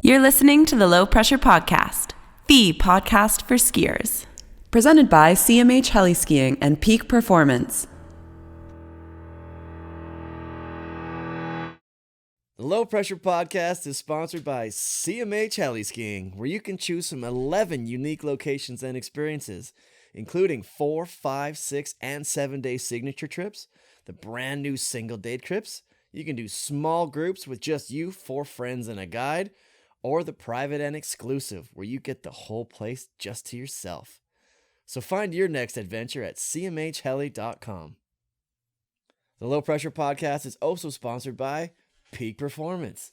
You're listening to the Low Pressure Podcast, the podcast for skiers. Presented by CMH Heli Skiing and Peak Performance. The Low Pressure Podcast is sponsored by CMH Heli Skiing, where you can choose from 11 unique locations and experiences, including 4, 5, 6, and 7-day signature trips, the brand new single-day trips. You can do small groups with just you, 4 friends, and a guide, or the private and exclusive, where you get the whole place just to yourself. So find your next adventure at cmhheli.com. The Low Pressure Podcast is also sponsored by Peak Performance.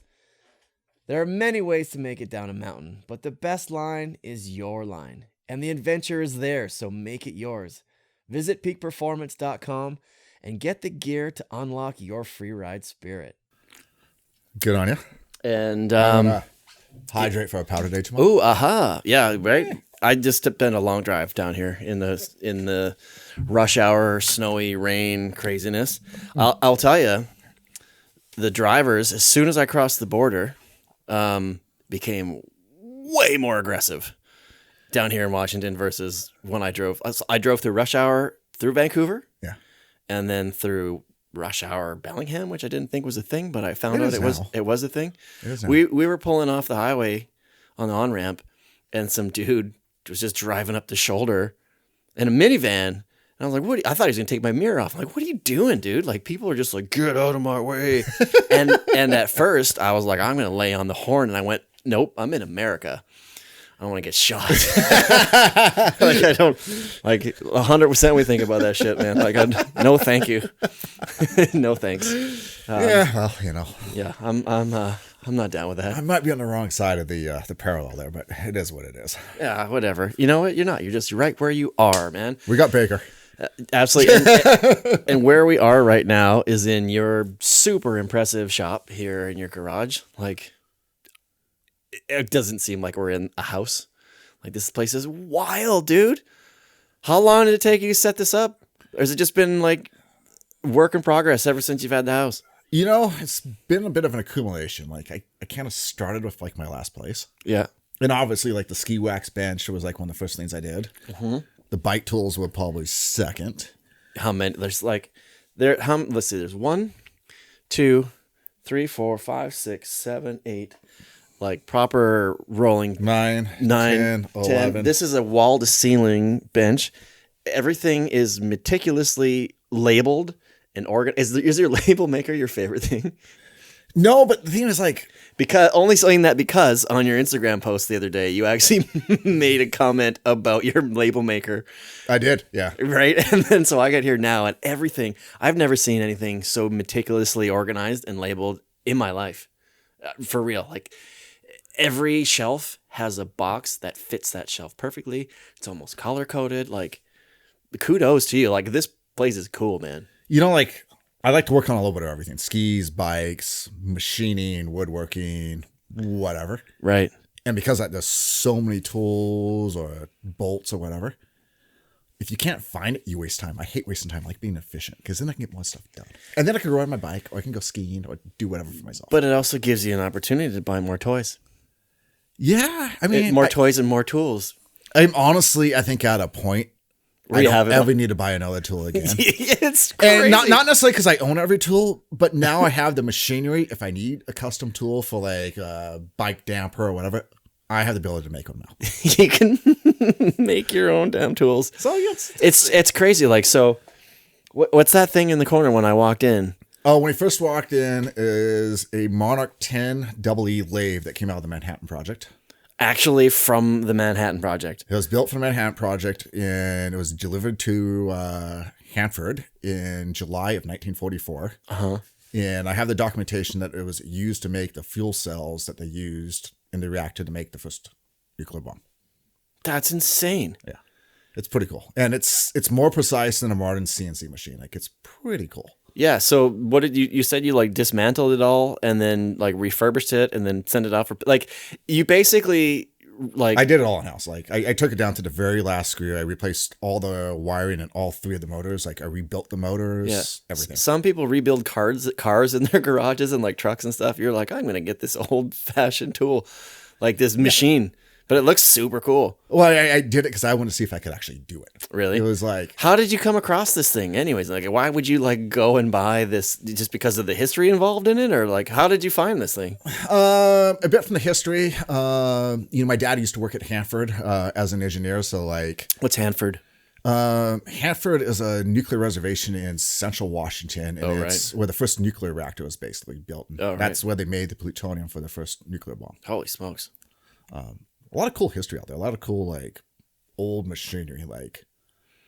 There are many ways to make it down a mountain, but the best line is your line. And the adventure is there, so make it yours. Visit peakperformance.com and get the gear to unlock your free ride spirit. Good on you. And hydrate for a powder day tomorrow. Ooh, yeah, right. I just been a long drive down here in the rush hour, snowy rain craziness. I'll tell you, the drivers, as soon as I crossed the border, became way more aggressive down here in Washington versus when I drove. I drove through rush hour through Vancouver, and then through rush hour Bellingham, which I didn't think was a thing, but I found out it was a thing. It is now. We were pulling off the highway on the on-ramp, and some dude was just driving up the shoulder in a minivan. And I was like, I thought he was going to take my mirror off. I'm like, what are you doing, dude? Like, people are just like, get out of my way. and at first I was like, I'm going to lay on the horn. And I went, nope, I'm in America. I don't want to get shot. I don't, 100% we think about that shit, man. No, thank you. No, thanks. Yeah, I'm not down with that. I might be on the wrong side of the parallel there, but it is what it is. Yeah, whatever. You know what? You're not. You're just right where you are, man. We got Baker. Absolutely. And where we are right now is in your super impressive shop here in your garage. Like, it doesn't seem like we're in a house. Like, this place is wild, dude. How long did it take you to set this up? Or has it just been like work in progress ever since you've had the house? You know, it's been a bit of an accumulation. Like, I kind of started with like my last place. Yeah. And obviously, like, the ski wax bench was like one of the first things I did. Mm-hmm. The bike tools were probably second. How many? Let's see. There's 1, 2, 3, 4, 5, 6, 7, 8. Like proper rolling 9, 10, 11. This is a wall to ceiling bench. Everything is meticulously labeled and organized. Is your label maker your favorite thing? No, but the thing is, like, because only saying that because on your Instagram post the other day, you actually made a comment about your label maker. I did, yeah. Right? And then so I got here now, and everything, I've never seen anything so meticulously organized and labeled in my life. For real. Like, every shelf has a box that fits that shelf perfectly. It's almost color coded. Like, kudos to you. Like, this place is cool, man. You know, like, I like to work on a little bit of everything. Skis, bikes, machining, woodworking, whatever. Right. And because there's so many tools or bolts or whatever, if you can't find it, you waste time. I hate wasting time. I like being efficient, because then I can get more stuff done. And then I can ride my bike, or I can go skiing, or do whatever for myself. But it also gives you an opportunity to buy more toys. Yeah. I mean, more toys and more tools. I'm honestly, I think, at a point where I don't ever need to buy another tool again. It's crazy. And not necessarily because I own every tool, but now I have the machinery. If I need a custom tool for like a bike damper or whatever, I have the ability to make one now. You can make your own damn tools. So it's crazy. Like, so what's that thing in the corner when I walked in? Oh, when I first walked in is a Monarch 10 EE lathe that came out of the Manhattan Project. Actually from the Manhattan Project. It was built for the Manhattan Project, and it was delivered to Hanford in July of 1944. Uh-huh. And I have the documentation that it was used to make the fuel cells that they used in the reactor to make the first nuclear bomb. That's insane. Yeah. It's pretty cool. And it's more precise than a modern CNC machine. Like, it's pretty cool. Yeah. So what did you said you like dismantled it all and then like refurbished it and then sent it out for, like, you basically like. I did it all in house. Like, I took it down to the very last screw. I replaced all the wiring in all 3 of the motors. Like, I rebuilt the motors, everything. Some people rebuild cars in their garages and like trucks and stuff. You're like, I'm going to get this old fashioned tool. like this machine. But it looks super cool. Well, I did it because I wanted to see if I could actually do it. Really? It was like... How did you come across this thing anyways? Like, why would you like go and buy this just because of the history involved in it? Or like, how did you find this thing? A bit from the history. My dad used to work at Hanford as an engineer. So like... What's Hanford? Hanford is a nuclear reservation in central Washington. And it's where the first nuclear reactor was basically built. And that's where they made the plutonium for the first nuclear bomb. Holy smokes. A lot of cool history out there. A lot of cool, like, old machinery. Like,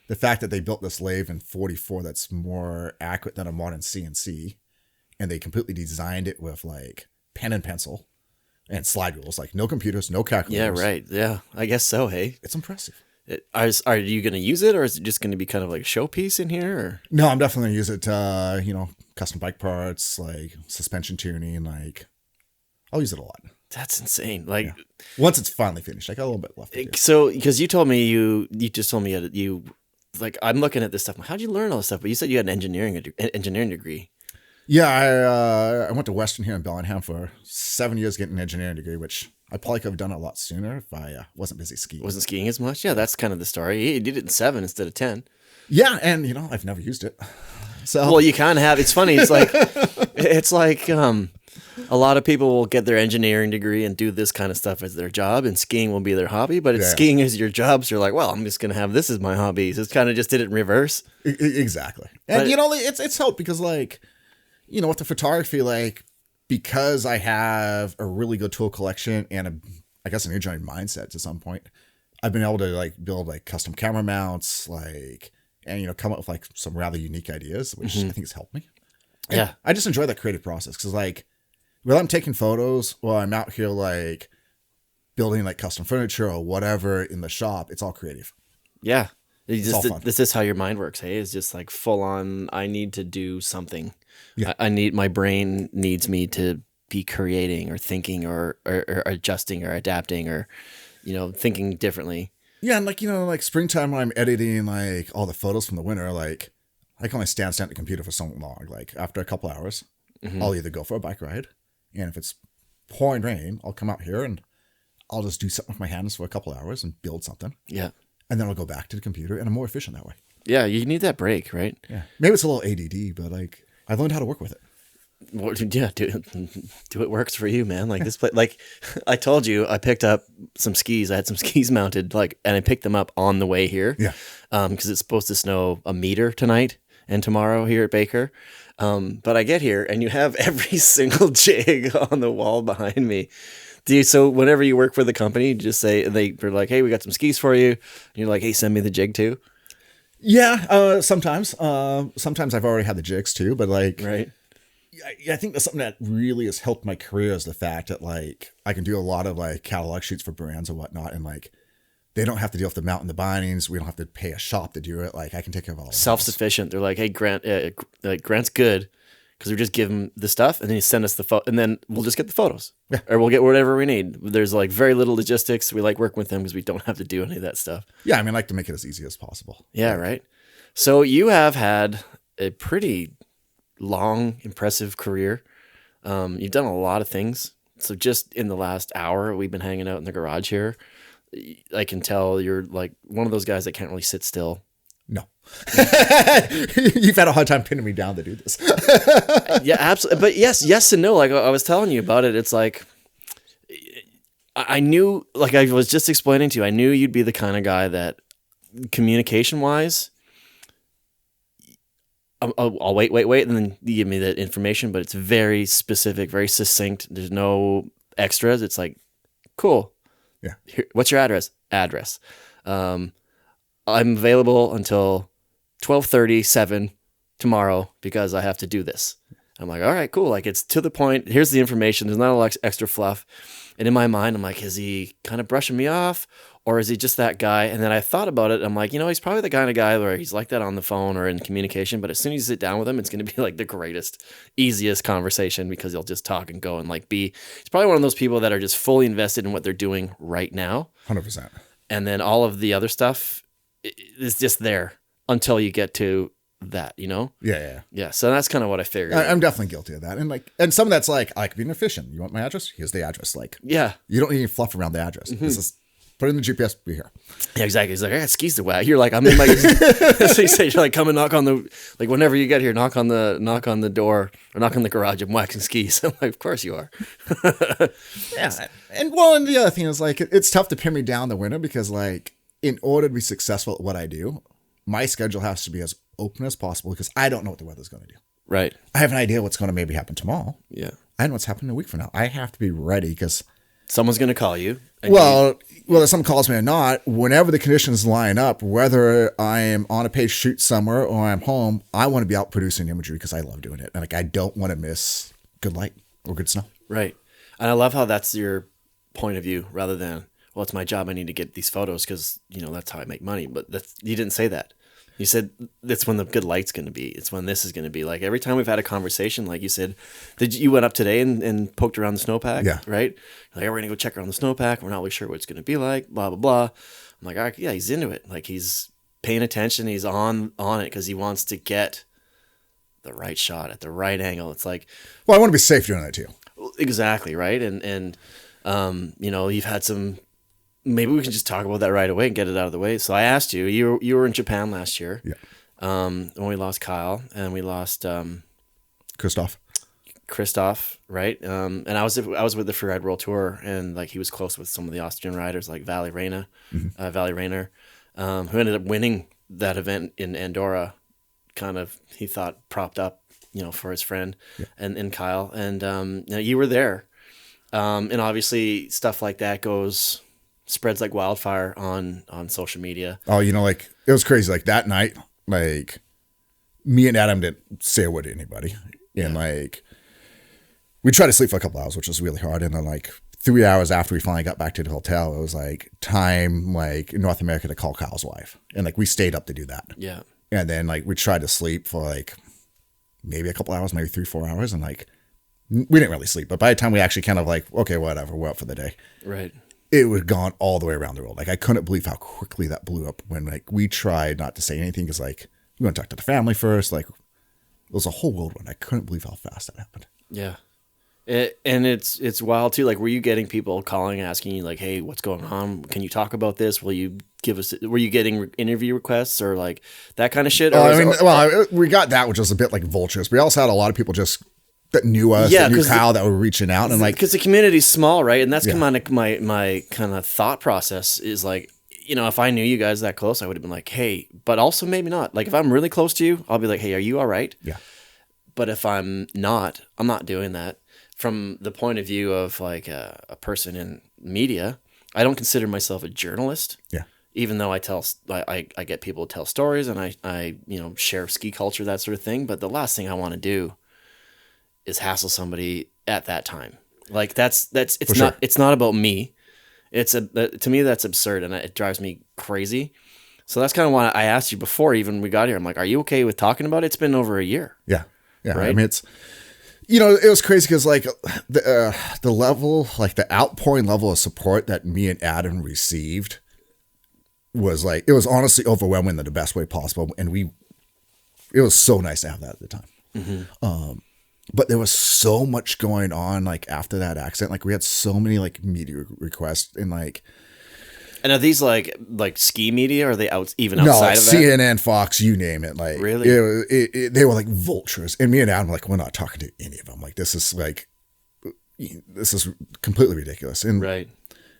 the fact that they built this lathe in 44 that's more accurate than a modern CNC. And they completely designed it with, like, pen and pencil and slide rules. Like, no computers, no calculators. Yeah, right. Yeah, I guess so, hey? It's impressive. Are you going to use it, or is it just going to be kind of like a showpiece in here? Or? No, I'm definitely going to use it, custom bike parts, like, suspension tuning, like, I'll use it a lot. That's insane. Like once it's finally finished, I got a little bit left to do. So, because you told me you just told me you like I'm looking at this stuff. How'd you learn all this stuff? But you said you had an engineering degree. Yeah, I went to Western here in Bellingham for 7 years getting an engineering degree, which I probably could have done a lot sooner if I wasn't busy skiing. Wasn't skiing as much? Yeah, that's kind of the story. You did it in 7 instead of 10. Yeah, and I've never used it. So well, you kind of have. It's funny. It's like a lot of people will get their engineering degree and do this kind of stuff as their job, and skiing will be their hobby. But if skiing is your job, so you're like, well, I'm just going to have this as my hobby. So it's kind of just did it in reverse. Exactly. And, it's helped because, like, with the photography, like, because I have a really good tool collection and I guess an engineering mindset to some point, I've been able to, like, build, like, custom camera mounts, like, and, come up with, like, some rather unique ideas, which I think has helped me. And yeah. I just enjoy that creative process because, like, while I'm taking photos, while I'm out here, like, building, like, custom furniture or whatever in the shop, it's all creative. Yeah. It's all fun. This is how your mind works, hey? It's just, like, full on, I need to do something. Yeah. My brain needs me to be creating or thinking or adjusting or adapting or, thinking differently. Yeah, and, like, springtime when I'm editing, like, all the photos from the winter, like, I can only stand at the computer for so long. Like, after a couple hours, I'll either go for a bike ride, and if it's pouring rain, I'll come out here and I'll just do something with my hands for a couple hours and build something. Yeah. And then I'll go back to the computer, and I'm more efficient that way. Yeah, you need that break, right? Yeah. Maybe it's a little ADD, but, like, I've learned how to work with it. Well, yeah, do it works for you, man. Like this place, like I told you, I picked up some skis. I had some skis mounted, like, and I picked them up on the way here. Yeah. Because it's supposed to snow 1 meter tonight and tomorrow here at Baker. But I get here and you have every single jig on the wall behind me. So whenever you work for the company, you just say they're like, "Hey, we got some skis for you." And you're like, "Hey, send me the jig too." Yeah. Sometimes I've already had the jigs too, but, like, right. I think that's something that really has helped my career is the fact that, like, I can do a lot of, like, catalog shoots for brands and whatnot, and, like, they don't have to deal with the mount and the bindings. We don't have to pay a shop to do it. Like, I can take care of all of it. Self-sufficient. They're like, "Hey, Grant's good because we just give him the stuff and then he send us the photo, and then we'll just get the photos, or we'll get whatever we need." There's, like, very little logistics. We like working with them because we don't have to do any of that stuff. Yeah, I mean, I like to make it as easy as possible. Yeah, right. So you have had a pretty long, impressive career. You've done a lot of things. So just in the last hour, we've been hanging out in the garage here. I can tell you're, like, one of those guys that can't really sit still. No. You've had a hard time pinning me down to do this. Yeah, absolutely. But yes and no. Like I was telling you about it, it's like I knew, like I was just explaining to you, I knew you'd be the kind of guy that communication-wise, I'll wait, and then you give me that information, but it's very specific, very succinct. There's no extras. It's like, cool. Yeah. Here, what's your address? Address. I'm available until 12:37 tomorrow because I have to do this. I'm like, all right, cool. Like, it's to the point. Here's the information. There's not a lot extra fluff. And in my mind, I'm like, is he kind of brushing me off? Or is he just that guy? And then I thought about it. I'm like, he's probably the kind of guy where he's like that on the phone or in communication. But as soon as you sit down with him, it's going to be like the greatest, easiest conversation because he'll just talk and go and, like, he's probably one of those people that are just fully invested in what they're doing right now. 100%. And then all of the other stuff is just there until you get to that, you know? Yeah. So that's kind of what I figured. I'm definitely guilty of that. And some of that's like, I could be inefficient. You want my address? Here's the address. Like, yeah, you don't need any fluff around the address. This is, put it in the GPS, be here. Yeah, exactly. He's like, I got skis to whack. You're like, I'm in my. So you say, you're like, come and knock on the, like, whenever you get here, knock on the door or knock on the garage. I'm waxing skis. I'm like, of course you are. Yeah. And the other thing is like, it's tough to pin me down the winter because like, in order to be successful at what I do, my schedule has to be as open as possible because I don't know what the weather's going to do. Right. I have an idea what's going to maybe happen tomorrow. Yeah. I know what's happening a week from now. I have to be ready because someone's going to call you. Whether someone calls me or not, whenever the conditions line up, whether I am on a paid shoot somewhere or I'm home, I want to be out producing imagery because I love doing it. And like, I don't want to miss good light or good snow. Right. And I love how that's your point of view rather than, well, it's my job. I need to get these photos because, you know, that's how I make money. But you didn't say that. You said that's when the good light's going to be. It's when this is going to be. Like every time we've had a conversation, like you said, you went up today and poked around the snowpack? Yeah. Right? You're like, we're going to go check around the snowpack. We're not really sure what it's going to be like, blah, blah, blah. I'm like, all right, yeah, he's into it. Like he's paying attention. He's on it because he wants to get the right shot at the right angle. It's like, well, I want to be safe doing that too. Exactly. Right. And you know, you've had some. Maybe we can just talk about that right away and get it out of the way. So I asked you. You were in Japan last year. Yeah. When we lost Kyle and we lost Christoph, right? And I was with the Freeride World Tour, and like he was close with some of the Austrian riders like Vali Rayner, who ended up winning that event in Andorra. Kind of, he thought propped up, you know, for his friend and Kyle, and you know, you were there, and obviously stuff like that spreads like wildfire on social media. Oh, you know, like it was crazy. Like that night, like me and Adam didn't say a word to anybody. And like we tried to sleep for a couple hours, which was really hard. And then like 3 hours after we finally got back to the hotel, it was like time like in North America to call Kyle's wife. And like we stayed up to do that. Yeah. And then like we tried to sleep for like maybe a couple hours, maybe 3-4 hours. And like we didn't really sleep. But by the time we actually kind of like, okay, whatever, we're up for the day. Right. It would gone all the way around the world. Like I couldn't believe how quickly that blew up when like we tried not to say anything because like we want to talk to the family first. Like it was a whole whirlwind. I couldn't believe how fast that happened. Yeah. And it's wild too. Like, were you getting people calling, asking you like, hey, what's going on? Can you talk about this? Were you getting interview requests or like that kind of shit? We got that, which was a bit like vultures. We also had a lot of people just that knew us, that knew Kyle, that were reaching out, and like because the community's small, right? And that's kind of my kind of thought process is like, you know, if I knew you guys that close, I would have been like, hey, but also maybe not. Like if I'm really close to you, I'll be like, hey, are you all right? Yeah. But if I'm not doing that. From the point of view of like a person in media, I don't consider myself a journalist. Yeah. Even though I get people to tell stories and I you know, share ski culture, that sort of thing. But the last thing I want to do is hassle somebody at that time. Like it's not about me. To me that's absurd and it drives me crazy. So that's kind of why I asked you before even we got here. I'm like, are you okay with talking about it? It's been over a year. Yeah. Yeah. Right? I mean, you know, it was crazy because like the level, like the outpouring level of support that me and Adam received was like, it was honestly overwhelming in the best way possible. And it was so nice to have that at the time. Mm-hmm. But there was so much going on like after that accident. Like we had so many like media requests and like. And are these like ski media or are they outside of that? CNN, Fox, you name it. Like really, they were like vultures. And me and Adam were like, we're not talking to any of them. Like this is completely ridiculous. And right.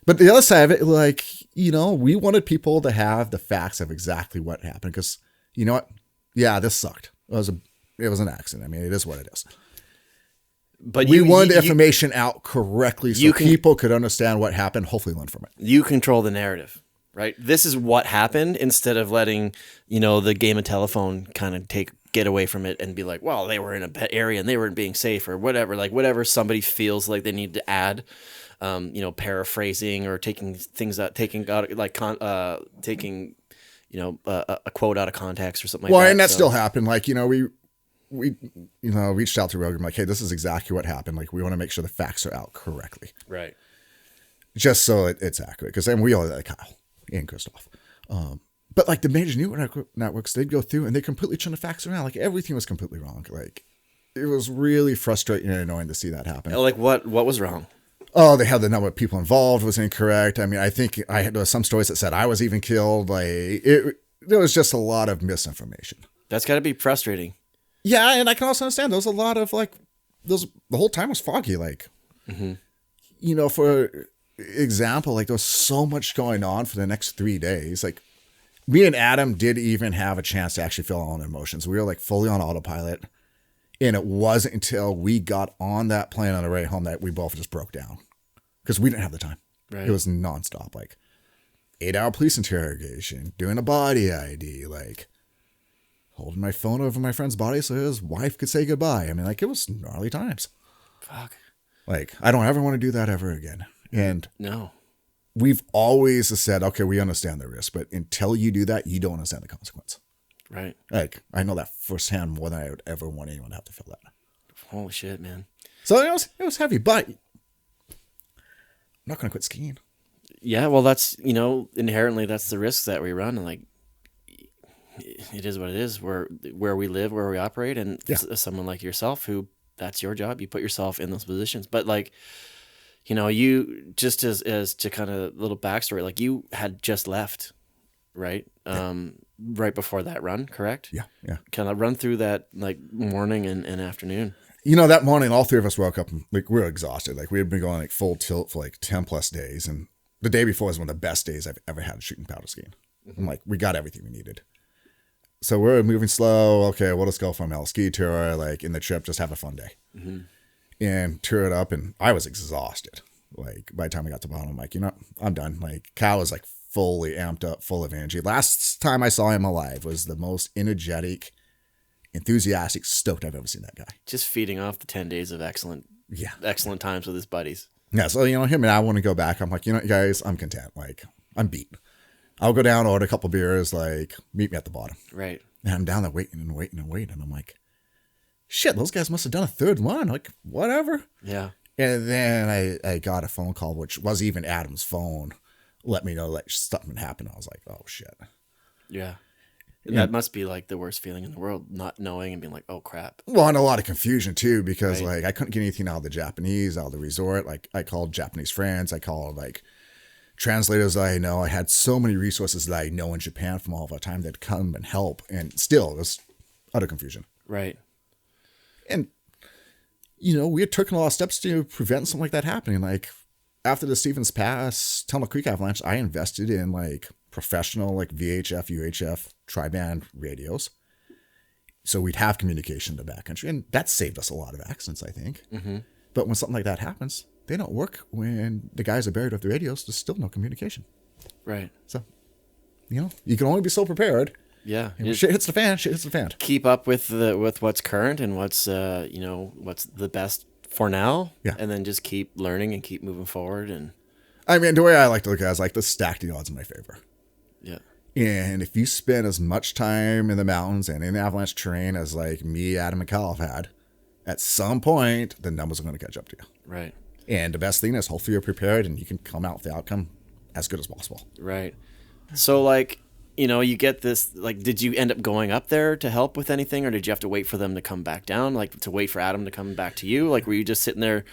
But the other side of it, like, you know, we wanted people to have the facts of exactly what happened because you know what? Yeah, this sucked. It was an accident. I mean, it is what it is. But we wanted the information out correctly so people could understand what happened, hopefully learn from it. You control the narrative, right? This is what happened instead of letting, you know, the game of telephone kind of get away from it and be like, well, they were in a bad area and they weren't being safe or whatever. Like whatever somebody feels like they need to add, you know, paraphrasing or taking you know, a quote out of context or something like that. Well, and that still happened. Like, you know, we you know, reached out to Rogan like, hey, this is exactly what happened. Like, we want to make sure the facts are out correctly. Right. Just so it's accurate. Because then we all like Kyle and Christoph. But like the major networks, they'd go through and they completely turn the facts around. Like everything was completely wrong. Like it was really frustrating and annoying to see that happen. Like what was wrong? Oh, they had the number of people involved was incorrect. I mean, I think there was some stories that said I was even killed. Like there was just a lot of misinformation. That's got to be frustrating. Yeah, and I can also understand there was a lot of like the whole time was foggy. Like, for example, like there was so much going on for the next 3 days. Like me and Adam did even have a chance to actually feel our own emotions. We were like fully on autopilot. And it wasn't until we got on that plane on the way home that we both just broke down because we didn't have the time. Right. It was nonstop, like 8-hour police interrogation, doing a body ID, like holding my phone over my friend's body so his wife could say goodbye. I mean, like it was gnarly times. Fuck. Like I don't ever want to do that ever again. And no, we've always said, okay, we understand the risk, but until you do that, you don't understand the consequence. Right. Like I know that firsthand more than I would ever want anyone to have to feel that. Holy shit, man. So it was heavy, but I'm not going to quit skiing. Yeah, well, that's, inherently that's the risks that we run. And like, it is what it is. Where we live, where we operate. And someone like yourself who that's your job, you put yourself in those positions. But like, you just as to kind of little backstory, like you had just left, right? Right before that run, correct? Yeah. Kind of run through that like morning and afternoon. That morning, all three of us woke up and like we were exhausted. Like we had been going like full tilt for like 10 plus days. And the day before was one of the best days I've ever had shooting powder skiing. I'm like, we got everything we needed. So we're moving slow. Okay, we'll just go from a ski tour, like in the trip, just have a fun day. And tour it up. And I was exhausted. Like by the time we got to the bottom, I'm like, I'm done. Like Cal was like fully amped up, full of energy. Last time I saw him alive was the most energetic, enthusiastic, stoked I've ever seen that guy. Just feeding off the 10 days of excellent times with his buddies. Yeah, so, him and I want to go back. I'm like, guys, I'm content. Like, I'm beat. I'll go down, order a couple beers, like, meet me at the bottom. Right. And I'm down there waiting. And I'm like, shit, those guys must have done a third one. Like, whatever. Yeah. And then I got a phone call, which was even Adam's phone. Let me know that something happened. I was like, oh, shit. Yeah. That must be like the worst feeling in the world, not knowing and being like, oh, crap. Well, and a lot of confusion, too, because like I couldn't get anything out of the Japanese, out of the resort. Like I called Japanese friends. I called like translators that I know. I had so many resources that I know in Japan from all of our time that come and help. And still, it was utter confusion. Right. And, we had taken a lot of steps to prevent something like that happening. Like after the Stevens Pass, Tunnel Creek Avalanche, I invested in like professional like VHF, UHF tri-band radios. So we'd have communication in the backcountry. And that saved us a lot of accidents, I think. But when something like that happens, they don't work when the guys are buried with the radios. There's still no communication. Right. So, you can only be so prepared. Yeah. And when shit hits the fan. Keep up with what's current and what's what's the best for now. Yeah. And then just keep learning and keep moving forward. And I mean, the way I like to look at it is like, let's stack the odds in my favor. Yeah. And if you spend as much time in the mountains and in the avalanche terrain as like me, Adam, and Kyle have had, at some point, the numbers are going to catch up to you. Right. And the best thing is hopefully you're prepared and you can come out with the outcome as good as possible. Right. So like, you get this, like, did you end up going up there to help with anything, or did you have to wait for them to come back down, like to wait for Adam to come back to you? Like, were you just sitting there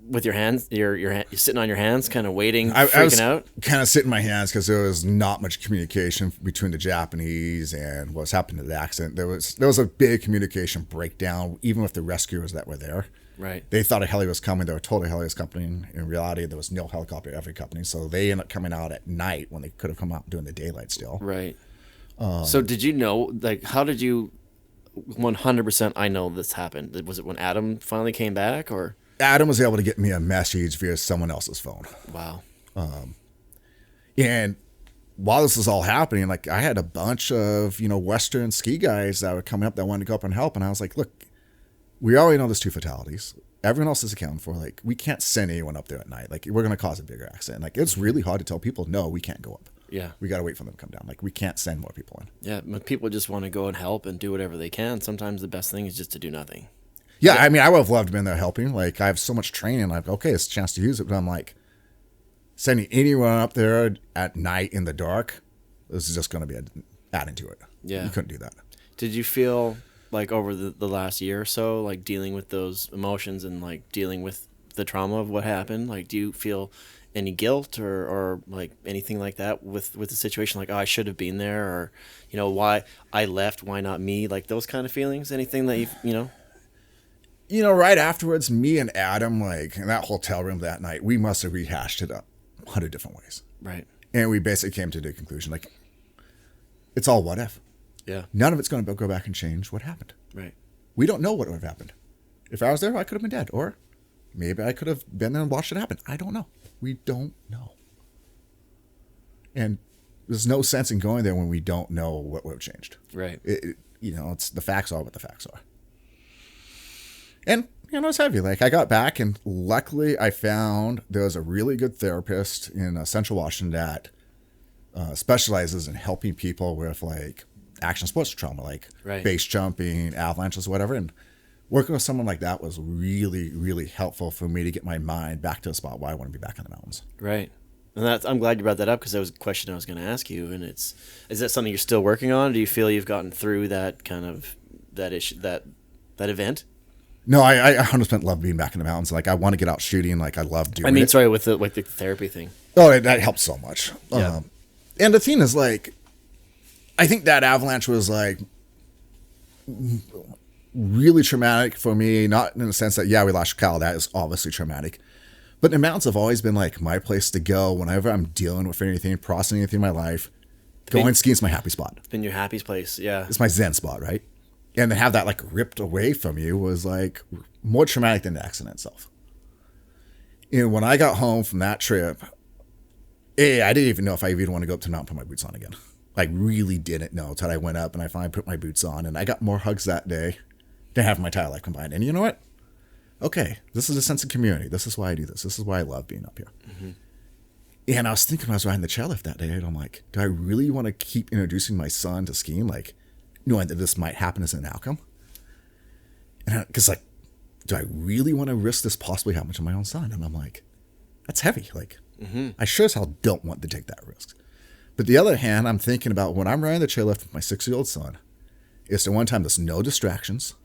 with your hands, you're sitting on your hands, kind of waiting, freaking out? Kind of sitting in my hands because there was not much communication between the Japanese and what's happened to the accident. There was a big communication breakdown, even with the rescuers that were there. Right. They thought a heli was coming. They were told a heli was coming. In reality, there was no helicopter at every company. So they ended up coming out at night when they could have come out during the daylight still. Right. So did you know, like, how did you 100% I know this happened? Was it when Adam finally came back, or? Adam was able to get me a message via someone else's phone. Wow. And while this was all happening, like I had a bunch of, Western ski guys that were coming up that wanted to go up and help. And I was like, look, we already know there's 2 fatalities. Everyone else is accounted for. Like, we can't send anyone up there at night. Like, we're going to cause a bigger accident. Like, it's really hard to tell people, no, we can't go up. Yeah. We got to wait for them to come down. Like, we can't send more people in. Yeah. But people just want to go and help and do whatever they can. Sometimes the best thing is just to do nothing. Yeah. I mean, I would have loved to have been there helping. Like, I have so much training. Like, okay, it's a chance to use it. But I'm like, sending anyone up there at night in the dark, This is just going to be adding to it. Yeah. You couldn't do that. Did you feel like over the last year or so, like dealing with those emotions and like dealing with the trauma of what happened? Like, do you feel any guilt or like anything like that with the situation? Like, oh, I should have been there, or, you know, why I left, why not me? Like those kind of feelings, anything that you know? You know, right afterwards, me and Adam, like in that hotel room that night, we must have rehashed it 100 different ways. Right. And we basically came to the conclusion, like, it's all what if. Yeah. None of it's going to go back and change what happened. Right. We don't know what would have happened. If I was there, I could have been dead. Or maybe I could have been there and watched it happen. I don't know. We don't know. And there's no sense in going there when we don't know what would have changed. Right. You know, it's the facts are what the facts are. And, you know, it's heavy. Like, I got back, and luckily I found there was a really good therapist in Central Washington that specializes in helping people with, like, action sports trauma, like base jumping, avalanches, whatever. And working with someone like that was really, really helpful for me to get my mind back to a spot where I want to be back in the mountains. Right. And I'm glad you brought that up, because that was a question I was going to ask you. And is that something you're still working on? Do you feel you've gotten through that kind of, that issue, that event? No, I 100% love being back in the mountains. Like, I want to get out shooting. Like, I love doing it. Sorry, with the therapy thing. Oh, that helped so much. Yeah. And the thing is, like, I think that avalanche was, like, really traumatic for me. Not in the sense that, yeah, we lost Cal. That is obviously traumatic. But the mountains have always been, like, my place to go whenever I'm dealing with anything, processing anything in my life. Going skiing is my happy spot. It's been your happy place, yeah. It's my zen spot, right? And to have that, like, ripped away from you was, like, more traumatic than the accident itself. And when I got home from that trip, I didn't even know if I even want to go up to the mountain and put my boots on again. Like, really didn't know until I went up and I finally put my boots on. And I got more hugs that day than I have my entire life combined. And you know what? Okay, this is a sense of community. This is why I do this. This is why I love being up here. Mm-hmm. And I was thinking when I was riding the chairlift that day, and I'm like, do I really want to keep introducing my son to skiing? Like, knowing that this might happen as an outcome? And because, like, do I really want to risk this possibly happening to my own son? And I'm like, that's heavy. Like, I sure as hell don't want to take that risk. But the other hand, I'm thinking about when I'm riding the chairlift with my 6-year-old son, it's the one time there's no distractions.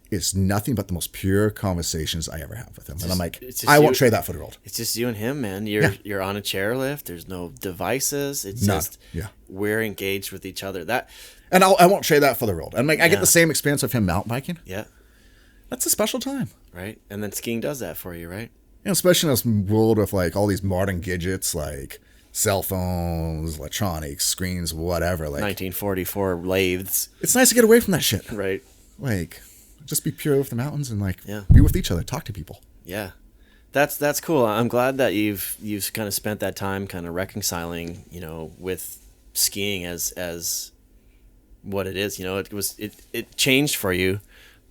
It's nothing but the most pure conversations I ever have with him. And I'm like, I won't trade that for the world. It's just you and him, man. You're on a chairlift. There's no devices. It's just we're engaged with each other. And I won't trade that for the world. And like, I get the same experience of him mountain biking. Yeah. That's a special time. Right. And then skiing does that for you, right? And especially in this world with, like, all these modern gadgets, like cell phones, electronics, screens, whatever. Like 1944 lathes. It's nice to get away from that shit. Right. Like, just be pure with the mountains and, like, be with each other, talk to people. Yeah. That's cool. I'm glad that you've kind of spent that time kind of reconciling, you know, with skiing as what it is. You know, it changed for you,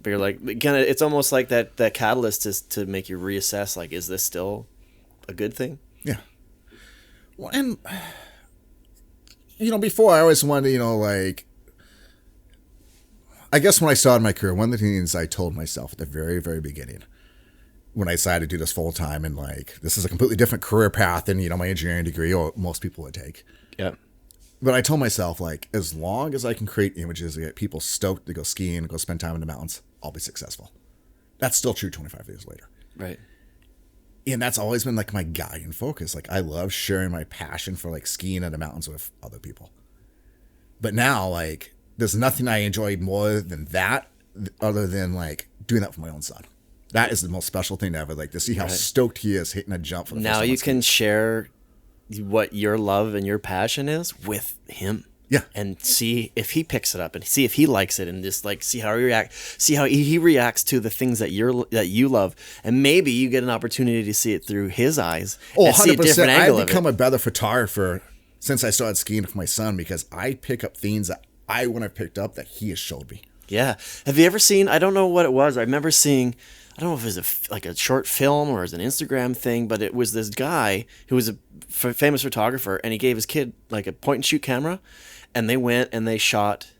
but you're like, kind of, it's almost like that catalyst is to make you reassess, like, is this still a good thing? Yeah. Well, and, you know, before I always wanted to, you know, like, I guess when I started my career, one of the things I told myself at the very, very beginning, when I decided to do this full time, and, like, this is a completely different career path than, you know, my engineering degree or most people would take. Yeah. But I told myself, like, as long as I can create images to get people stoked to go skiing and go spend time in the mountains, I'll be successful. That's still true 25 years later. Right. And that's always been, like, my guiding focus. Like, I love sharing my passion for, like, skiing in the mountains with other people. But now, like, there's nothing I enjoyed more than that, other than, like, doing that for my own son. That is the most special thing ever. Like, to see how stoked he is hitting a jump for the first time. Now you can share what your love and your passion is with him. Yeah. And see if he picks it up and see if he likes it, and just, like, see how he reacts to the things that you love. And maybe you get an opportunity to see it through his eyes. Oh, and 100%. see a different angle I've become of it. a better photographer since I started skiing with my son, because I pick up things that I wouldn't have picked up that he has showed me. Yeah. Have you ever seen, I don't know what it was. I remember seeing, I don't know if it was like a short film or it was an Instagram thing, but it was this guy who was a famous photographer, and he gave his kid, like, a point and shoot camera, and they went and they shot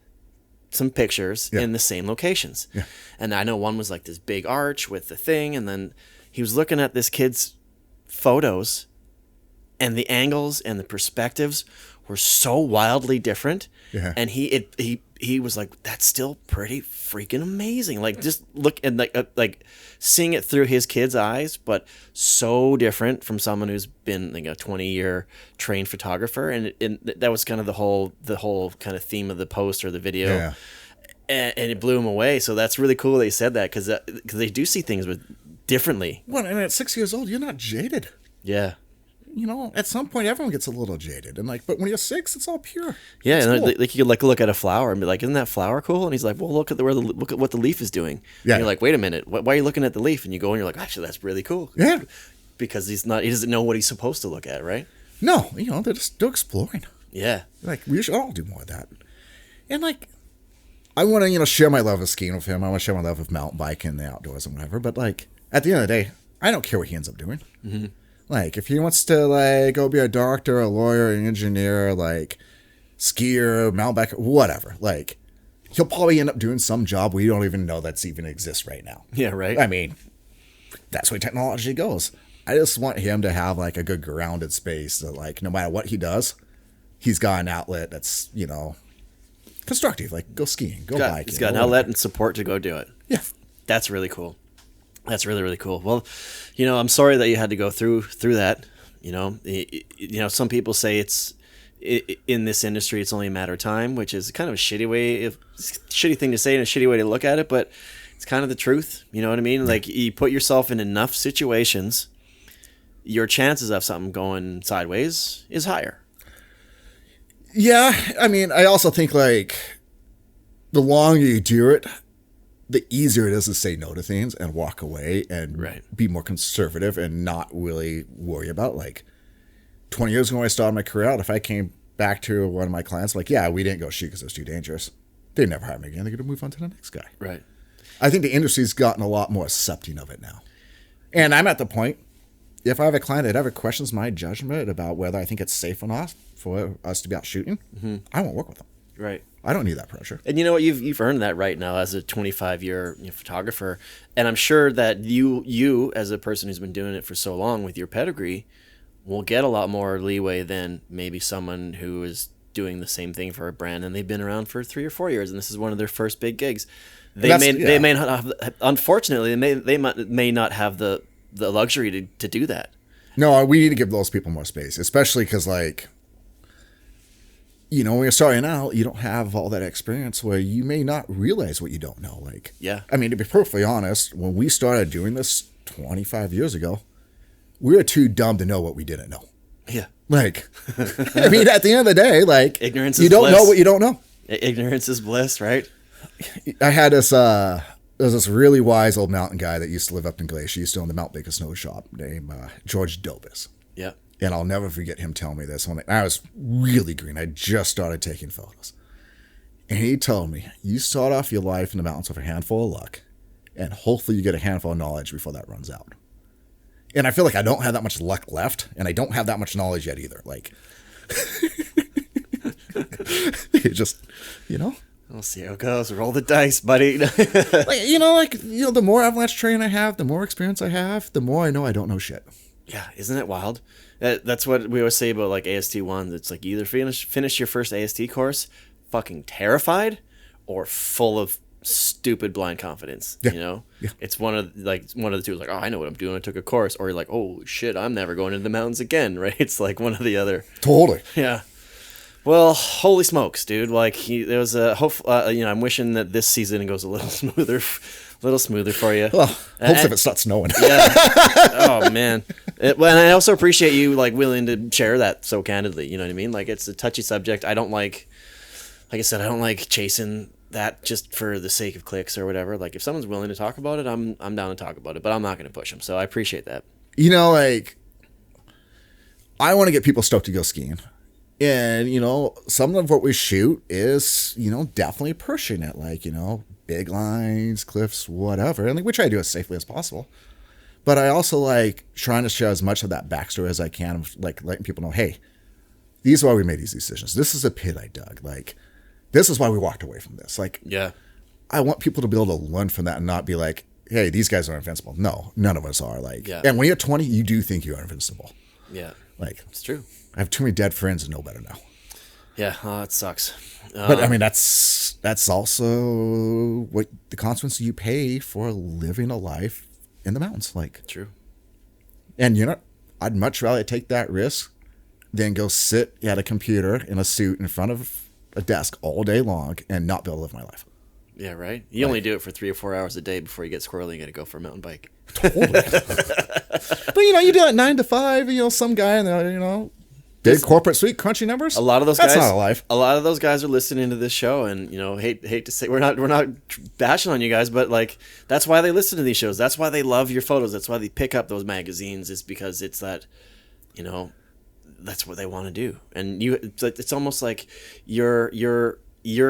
some pictures in the same locations. Yeah. And I know one was like this big arch with the thing, and then he was looking at this kid's photos, and the angles and the perspectives were so wildly different. Yeah. And he was like, that's still pretty freaking amazing. Like, just look and like seeing it through his kid's eyes, but so different from someone who's been like a 20-year trained photographer. And that was kind of the whole kind of theme of the post or the video. Yeah. And it blew him away. So that's really cool they said that, because they do see things differently. Well, and at 6 years old, you're not jaded. Yeah. You know, at some point, everyone gets a little jaded, and like, but when you're 6, it's all pure. Yeah, it's and cool. like you could like look at a flower and be like, "Isn't that flower cool?" And he's like, "Well, look at what the leaf is doing." Yeah. And you're like, "Wait a minute, why are you looking at the leaf?" And you go and you're like, "Actually, that's really cool." Yeah. Because he doesn't know what he's supposed to look at, right? No, you know, they're exploring. Yeah. Like, we should all do more of that. And like, I want to, share my love of skiing with him. I want to share my love of mountain biking and the outdoors and whatever. But like, at the end of the day, I don't care what he ends up doing. Mm-hmm. Like, if he wants to, like, go be a doctor, a lawyer, an engineer, like, skier, mountain biker, whatever. Like, he'll probably end up doing some job we don't even know that's even exists right now. Yeah, right. I mean, that's where technology goes. I just want him to have, like, a good grounded space that, like, no matter what he does, he's got an outlet that's, constructive. Like, go skiing, go biking. He's got an outlet and support to go do it. Yeah. That's really cool. That's really, really cool. Well, I'm sorry that you had to go through that. Some people say it's in this industry, it's only a matter of time, which is kind of a shitty thing to say and a shitty way to look at it, but it's kind of the truth. You know what I mean? Like, you put yourself in enough situations, your chances of something going sideways is higher. Yeah. I mean, I also think, like, the longer you do it, the easier it is to say no to things and walk away and be more conservative and not really worry about, like, 20 years ago when I started my career out, if I came back to one of my clients, like, yeah, we didn't go shoot because it was too dangerous, they'd never hire me again. They're going to move on to the next guy. Right. I think the industry's gotten a lot more accepting of it now. And I'm at the point, if I have a client that ever questions my judgment about whether I think it's safe or not for us to be out shooting, I won't work with them. Right. I don't need that pressure. And you know what? You've earned that right now as a 25-year photographer, and I'm sure that you as a person who's been doing it for so long with your pedigree will get a lot more leeway than maybe someone who is doing the same thing for a brand and they've been around for 3 or 4 years and this is one of their first big gigs. They may not have, unfortunately, they may not have the luxury to do that. No, we need to give those people more space, especially because, like, when you're starting out, you don't have all that experience where you may not realize what you don't know. Like, yeah. I mean, to be perfectly honest, when we started doing this 25 years ago, we were too dumb to know what we didn't know. Yeah. Like, I mean, at the end of the day, like, ignorance is you don't bliss. know what you don't know. Ignorance is bliss, right? I had this, there was this really wise old mountain guy that used to live up in Glacier. He used to own the Mount Baker Snow Shop named George Dobis. Yeah. And I'll never forget him telling me this. When I was really green. I just started taking photos. And he told me, you start off your life in the mountains with a handful of luck, and hopefully you get a handful of knowledge before that runs out. And I feel like I don't have that much luck left, and I don't have that much knowledge yet either. Like, it just, We'll see how it goes. Roll the dice, buddy. The more Avalanche training I have, the more experience I have, the more I know I don't know shit. Yeah, isn't it wild? That's what we always say about, like, AST1. It's like, you either finish your first AST course fucking terrified or full of stupid blind confidence. Yeah. Yeah. It's one of the two. Like, oh, I know what I'm doing. I took a course. Or you're like, oh shit, I'm never going into the mountains again. Right? It's like one or the other. Totally. Yeah. Well, holy smokes, dude! Like, there was a hope. I'm wishing that this season goes a little smoother for you. Well, hopes if it starts snowing. Yeah. Oh man. And I also appreciate you, like, willing to share that so candidly. You know what I mean? Like, it's a touchy subject. I don't like I said, I don't like chasing that just for the sake of clicks or whatever. Like, if someone's willing to talk about it, I'm down to talk about it, but I'm not going to push them. So I appreciate that. Like, I want to get people stoked to go skiing. And, some of what we shoot is, definitely pushing it. Like, big lines, cliffs, whatever. And we try to do it as safely as possible. But I also like trying to share as much of that backstory as I can. Of, like, letting people know, hey, these are why we made these decisions. This is a pit I dug. Like, this is why we walked away from this. Like, yeah, I want people to be able to learn from that and not be like, hey, these guys are invincible. No, none of us are. Like, yeah. And when you're 20, you do think you're invincible. Yeah. Like, It's true. I have too many dead friends and know better now. Yeah, it sucks. But I mean, that's also what the consequences you pay for living a life in the mountains. Like, True. and I'd much rather take that risk than go sit at a computer in a suit in front of a desk all day long and not be able to live my life. Yeah, right. You only do it for 3 or 4 hours a day before you get squirrely and got to go for a mountain bike. Totally. But you do it 9 to 5. Some guy in the big corporate suite, crunchy numbers. A lot of those that's guys. Not a life. A lot of those guys are listening to this show, and hate to say we're not bashing on you guys, but like that's why they listen to these shows. That's why they love your photos. That's why they pick up those magazines. Is because it's that, that's what they want to do, and it's almost like you're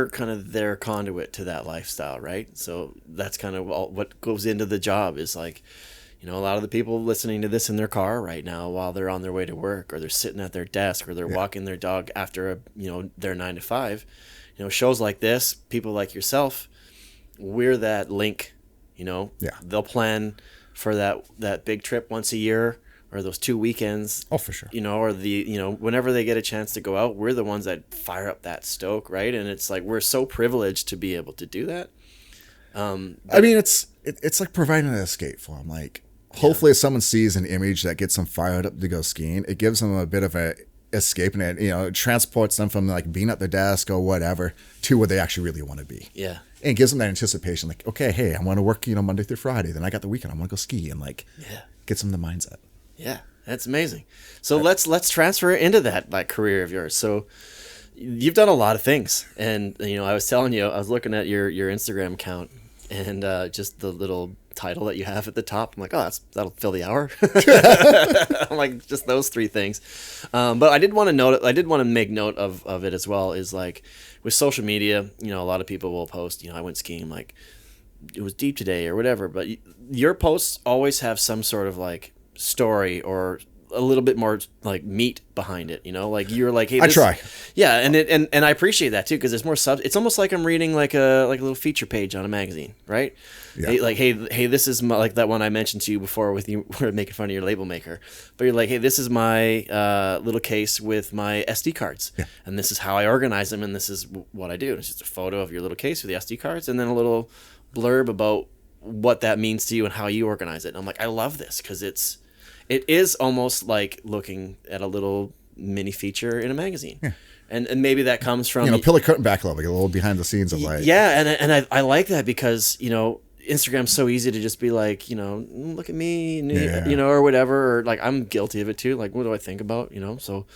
kind of their conduit to that lifestyle, right? So that's kind of what goes into the job is like, a lot of the people listening to this in their car right now while they're on their way to work, or they're sitting at their desk, or they're walking their dog after their 9 to 5, shows like this, people like yourself, we're that link, they'll plan for that big trip once a year, or those 2 weekends. Oh, for sure. Or whenever they get a chance to go out, we're the ones that fire up that stoke, right? And it's like we're so privileged to be able to do that. I mean, it's like providing an escape for them. Like, hopefully, if someone sees an image that gets them fired up to go skiing, it gives them a bit of a escape, and it transports them from like being at their desk or whatever to where they actually really want to be. Yeah. And it gives them that anticipation, like, okay, hey, I want to work, Monday through Friday. Then I got the weekend. I want to go ski, and gets them the mindset. Yeah, that's amazing. So let's transfer into that career of yours. So you've done a lot of things, and I was telling you, I was looking at your Instagram account, and just the little title that you have at the top. I'm like, oh, that'll fill the hour. I'm like, just those 3 things. But I did want to make note of it as well. Is like with social media, a lot of people will post, I went skiing, like it was deep today or whatever. But your posts always have some sort of like story or a little bit more like meat behind it, like you're like, hey, I try. Yeah, and I appreciate that too, because there's more it's almost like I'm reading like a little feature page on a magazine, right? Yeah. Hey, this is my, like that one I mentioned to you before with you were making fun of your label maker, but you're like, hey, this is my little case with my SD cards, and this is how I organize them, and this is what I do. And it's just a photo of your little case with the SD cards, and then a little blurb about what that means to you and how you organize it. And I'm like, I love this because it is almost like looking at a little mini feature in a magazine. Yeah. And maybe that comes from... peel the curtain back a little bit, a little behind the scenes of like... Yeah, and I like that because, Instagram's so easy to just be like, look at me, or whatever. Or like, I'm guilty of it too. Like, what do I think about, so...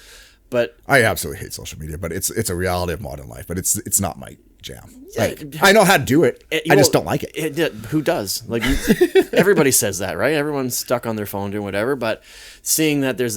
But I absolutely hate social media, but it's a reality of modern life, but it's not my jam. Like, I know how to do it. I just don't like it. Who does? Like, everybody says that, right? Everyone's stuck on their phone doing whatever, but seeing that there's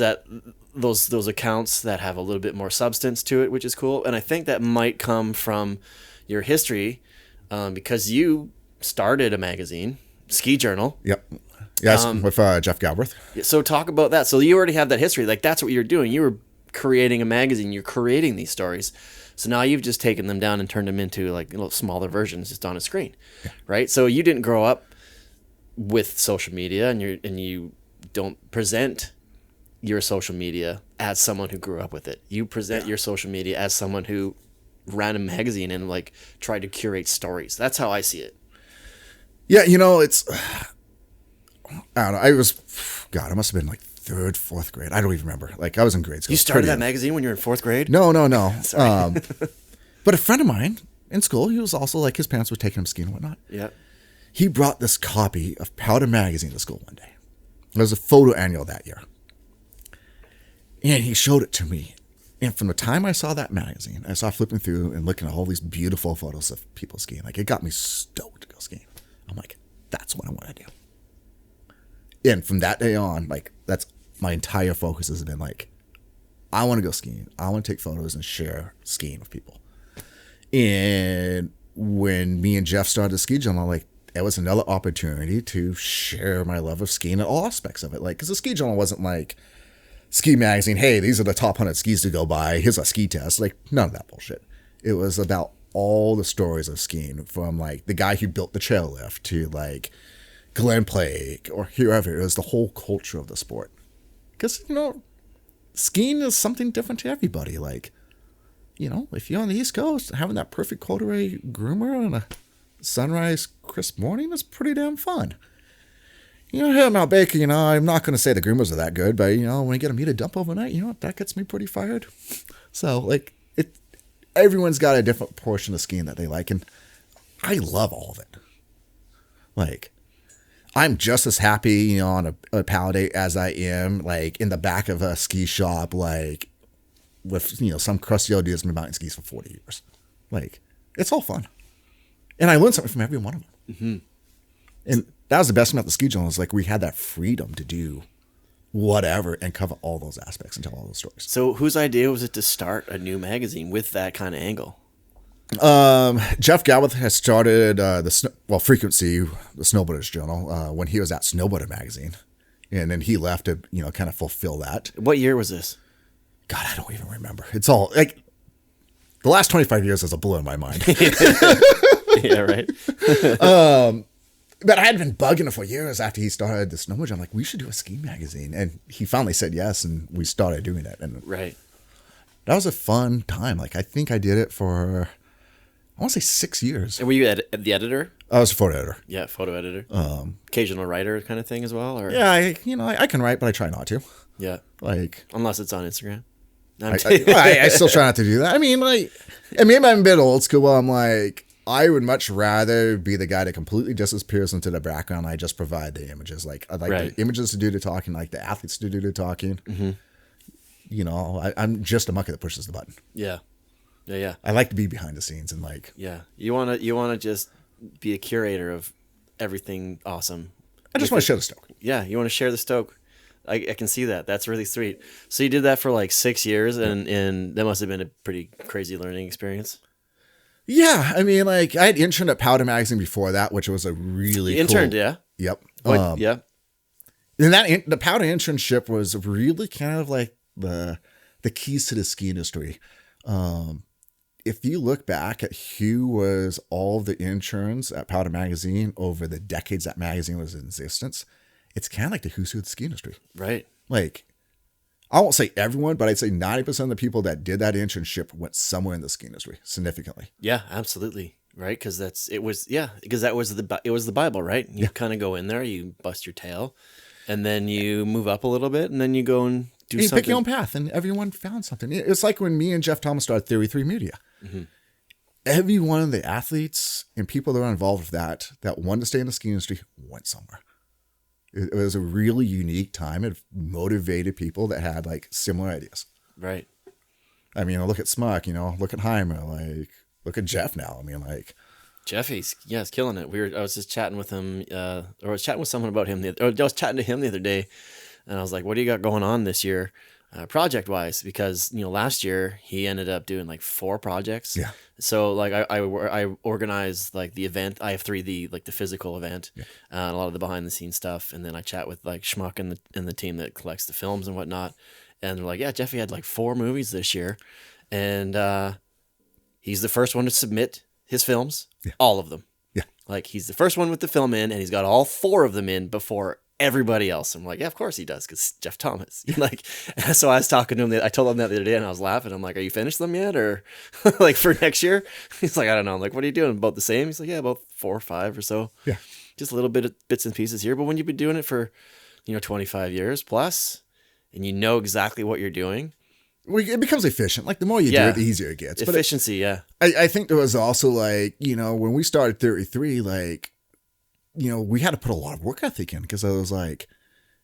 those accounts that have a little bit more substance to it, which is cool. And I think that might come from your history, because you started a magazine, Ski Journal. Yep. Yes, with Jeff Galbraith. So talk about that. So you already have that history. Like, that's what you're doing. You were creating a magazine. You're creating these stories. So now you've just taken them down and turned them into like little smaller versions just on a screen, right? So you didn't grow up with social media, and you don't present your social media as someone who grew up with it. You present your social media as someone who ran a magazine and like tried to curate stories. That's how I see it. Yeah, it's I don't know. I must have been like 3rd, 4th grade. I don't even remember. Like, I was in grade school. You started that magazine when you were in 4th grade? No. But a friend of mine in school, he was also like, his parents were taking him skiing and whatnot. Yeah. He brought this copy of Powder Magazine to school one day. It was a photo annual that year. And he showed it to me. And from the time I saw that magazine, I saw flipping through and looking at all these beautiful photos of people skiing. Like, it got me stoked to go skiing. I'm like, that's what I want to do. And from that day on, like, that's my entire focus has been like, I want to go skiing. I want to take photos and share skiing with people. And when me and Jeff started the Ski Journal, like, it was another opportunity to share my love of skiing and all aspects of it. Like, because the Ski Journal wasn't like ski magazine, hey, these are the top 100 skis to go by, here's a ski test. Like, none of that bullshit. It was about all the stories of skiing, from like the guy who built the chairlift to like Glenn Plake or whoever. It was the whole culture of the sport. Because, skiing is something different to everybody. Like, you know, if you're on the East Coast, having that perfect corduroy groomer on a sunrise crisp morning is pretty damn fun. You know, here out Baker, you know, I'm not going to say the groomers are that good, but, you know, when you get them to dump overnight, you know, that gets me pretty fired. So, like, everyone's got a different portion of skiing that they like, and I love all of it. Like, I'm just as happy, you know, on a Pal day as I am, like, in the back of a ski shop, like, with, you know, some crusty old dude who's been mountain skis for 40 years. Like, it's all fun. And I learned something from every one of them. Mm-hmm. And that was the best thing about the ski journal, is like we had that freedom to do whatever and cover all those aspects and tell all those stories. So whose idea was it to start a new magazine with that kind of angle? Jeff Galbraith has started Frequency, the Snowboarders Journal, when he was at Snowboarder Magazine. And then he left to, you know, kind of fulfill that. What year was this? God, I don't even remember. It's all like the last 25 years is a blur in my mind. Yeah, right. But I had been bugging him for years after he started the Snowboard. I'm like, we should do a ski magazine. And he finally said yes, and we started doing it. And right. That was a fun time. Like, I think I did it for, I want to say 6 years. And were you the editor? I was a photo editor. Yeah, photo editor. Occasional writer kind of thing as well? Or? Yeah, I can write, but I try not to. Yeah. Like, unless it's on Instagram. No, I still try not to do that. I mean, like, maybe I'm a bit old school. Well, I'm like, I would much rather be the guy that completely disappears into the background. I just provide the images. Like, I'd like the images to do the talking, like the athletes to do the talking. Mm-hmm. You know, I'm just a monkey that pushes the button. Yeah. Yeah. I like to be behind the scenes and like. Yeah. You wanna just be a curator of everything awesome. I just want to share the stoke. Yeah, you want to share the stoke. I can see that. That's really sweet. So you did that for like 6 years, and that must have been a pretty crazy learning experience. Yeah, I mean, like, I had interned at Powder Magazine before that, which was a really interned, yeah? Yep. Yeah. And the Powder internship was really kind of like the keys to the ski industry. If you look back at who was all the interns at Powder Magazine over the decades that magazine was in existence, it's kind of like the who's who of the ski industry. Right. Like, I won't say everyone, but I'd say 90% of the people that did that internship went somewhere in the ski industry significantly. Yeah, absolutely. Right. Because it was the Bible, right? You kind of go in there, you bust your tail, and then you move up a little bit, and then you go and do something. You pick your own path, and everyone found something. It's like when me and Jeff Thomas started Theory 3 Media. Mm-hmm. Every one of the athletes and people that were involved with that wanted to stay in the ski industry went somewhere. It was a really unique time. It motivated people that had like similar ideas. Right. I mean, look at Smuck, look at Heimer, like look at Jeff now. I mean, like Jeffy's killing it. I was just chatting with him, or I was chatting with someone about him. I was chatting to him the other day, and I was like, "What do you got going on this year, project wise?" Because last year he ended up doing like 4 projects. Yeah. So like I organize like the event. I have 3, the physical event, and a lot of the behind the scenes stuff, and then I chat with like Schmuck and the team that collects the films and whatnot. And they're like, "Yeah, Jeffy had like 4 movies this year, and he's the first one to submit his films, all of them. Yeah, like he's the first one with the film in, and he's got all 4 of them in before everybody else." I'm like, "Yeah, of course he does, because Jeff Thomas." Like, so I was talking to him. I told him that the other day, and I was laughing. I'm like, "Are you finished them yet, or like for next year?" He's like, "I don't know." I'm like, "What are you doing? About the same?" He's like, "Yeah, about 4 or 5 or so. Yeah, just a little bit of bits and pieces here." But when you've been doing it for 25 years plus, and you know exactly what you're doing, it becomes efficient. Like the more you do it, the easier it gets. Efficiency, I think there was also like, when we started 33, like, we had to put a lot of work ethic in, because I was like,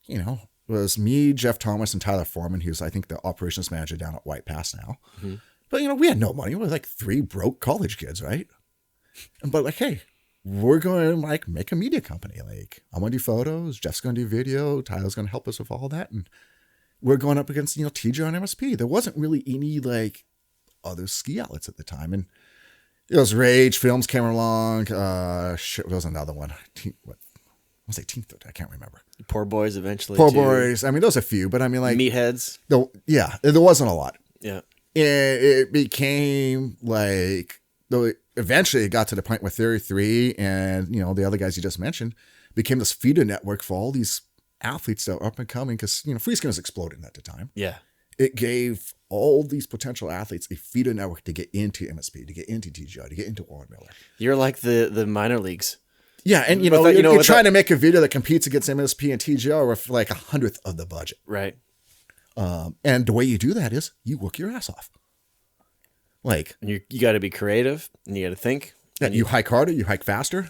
it was me, Jeff Thomas, and Tyler Foreman, who's I think the operations manager down at White Pass now. Mm-hmm. But we had no money. We were like 3 broke college kids, right? But like, hey, we're going to like make a media company. Like, I'm going to do photos, Jeff's going to do video, Tyler's going to help us with all that, and we're going up against, TJ and MSP. There wasn't really any like other ski outlets at the time. And it was Rage Films came along. There was another one. What was it? Team 30? I can't remember. Poor Boys eventually. Poor Boys. I mean, there was a few, but I mean, like Meatheads. There wasn't a lot. Yeah. It became like, eventually it got to the point where Theory 3 and, the other guys you just mentioned became this feeder network for all these athletes that were up and coming, because free skiing was exploding at the time. Yeah. it gave all these potential athletes a feeder network to get into MSP, to get into TGI, to get into Warren Miller. You're like the minor leagues. Yeah, and you're trying to make a video that competes against MSP and TGI with like 100th of the budget. Right. And the way you do that is you work your ass off. Like you got to be creative and you got to think. And you hike harder, you hike faster.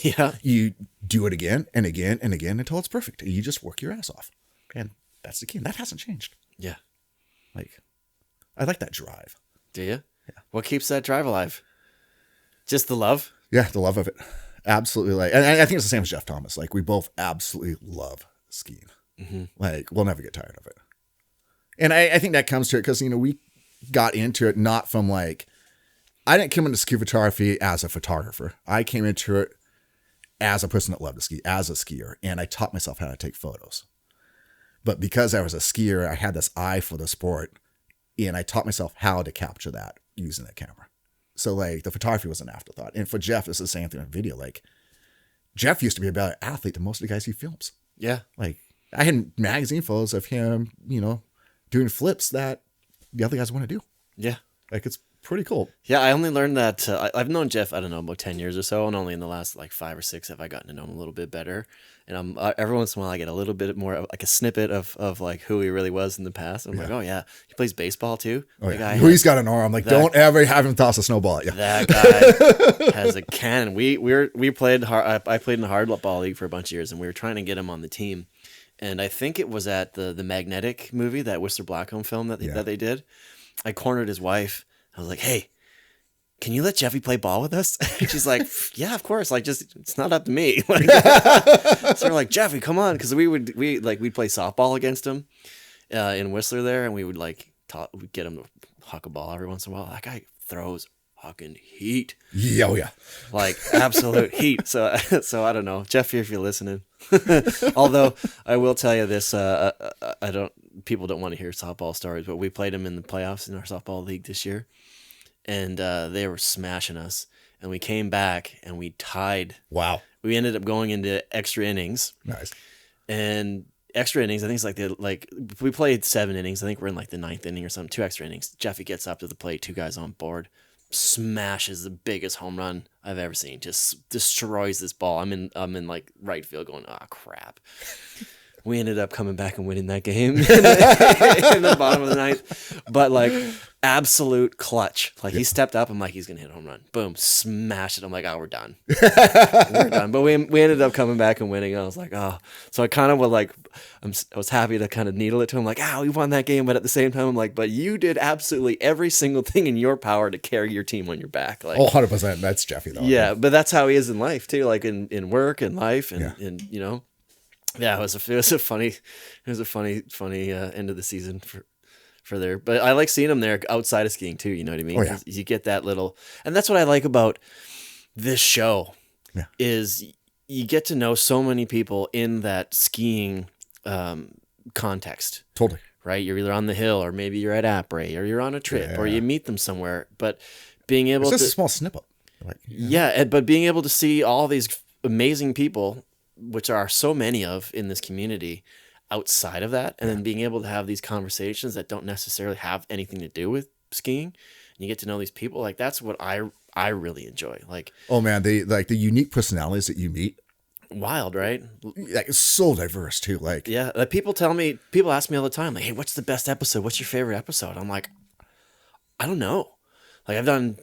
Yeah. You do it again and again and again until it's perfect. And you just work your ass off. And that's the key. And that hasn't changed. Yeah. Like, I like that drive. Do you? Yeah. What keeps that drive alive? Just the love? Yeah, the love of it. Absolutely. Like, and I think it's the same as Jeff Thomas. Like, we both absolutely love skiing. Mm-hmm. Like, we'll never get tired of it. And I think that comes to it because, we got into it not from like, I didn't come into ski photography as a photographer. I came into it as a person that loved to ski, as a skier, and I taught myself how to take photos. But because I was a skier, I had this eye for the sport, and I taught myself how to capture that using a camera. So like the photography was an afterthought. And for Jeff, it's the same thing in video. Like Jeff used to be a better athlete than most of the guys he films. Yeah. Like I had magazine photos of him, doing flips that the other guys want to do. Yeah. Like it's pretty cool. Yeah, I only learned that. I've known Jeff, I don't know, about 10 years or so, and only in the last like 5 or 6 have I gotten to know him a little bit better. And every once in a while I get a little bit more like a snippet of like who he really was in the past. I'm like, oh yeah, he plays baseball too. Oh yeah, he's got an arm. Like, don't ever have him toss a snowball at you. That guy has a cannon. We played hard. I played in the hardball league for a bunch of years, and we were trying to get him on the team. And I think it was at the Magnetic movie, that Whistler Blackcomb film that they did. I cornered his wife. I was like, hey, can you let Jeffy play ball with us? And she's like, yeah, of course. Like, just, it's not up to me. Like, so we're like, Jeffy, come on. Cause we'd play softball against him, in Whistler there. And we would we'd get him to huck a ball every once in a while. That guy throws fucking heat. Yeah, oh yeah. Like absolute heat. So I don't know, Jeffy, if you're listening, although I will tell you this, people don't want to hear softball stories, but we played him in the playoffs in our softball league this year. And they were smashing us, and we came back and we tied. Wow! We ended up going into extra innings. Nice. And extra innings, I think it's like we played 7 innings. I think we're in like the 9th inning or something. 2 extra innings. Jeffy gets up to the plate, 2 guys on board, smashes the biggest home run I've ever seen. Just destroys this ball. I'm in like right field, going, oh crap. We ended up coming back and winning that game in the bottom of the 9th. But like absolute clutch. Like he stepped up. I'm like, he's gonna hit a home run. Boom, smash it. I'm like, oh, we're done. We're done. But we ended up coming back and winning. I was like, oh. So I kind of was like, I was happy to kind of needle it to him. Like, we won that game. But at the same time, I'm like, but you did absolutely every single thing in your power to carry your team on your back. Like, 100%. That's Jeffy though. Yeah, but that's how he is in life too. Like in work and life and Yeah, it was a funny end of the season for there. But I like seeing him there outside of skiing too. You know what I mean? Oh, yeah. You get that little, and that's what I like about this show. Yeah. Is you get to know so many people in that skiing context. Totally. Right? You're either on the hill, or maybe you're at Après, or you're on a trip, or you meet them somewhere. But being able it's just a small snippet. But being able to see all these amazing people, which are so many of in this community, outside of that, and then being able to have these conversations that don't necessarily have anything to do with skiing, and you get to know these people, like that's what I really enjoy. Like, oh man, the unique personalities that you meet, wild, right? Like it's so diverse too. Like, yeah, people ask me all the time, like, hey, what's the best episode? What's your favorite episode? I'm like, I don't know. Like I've done,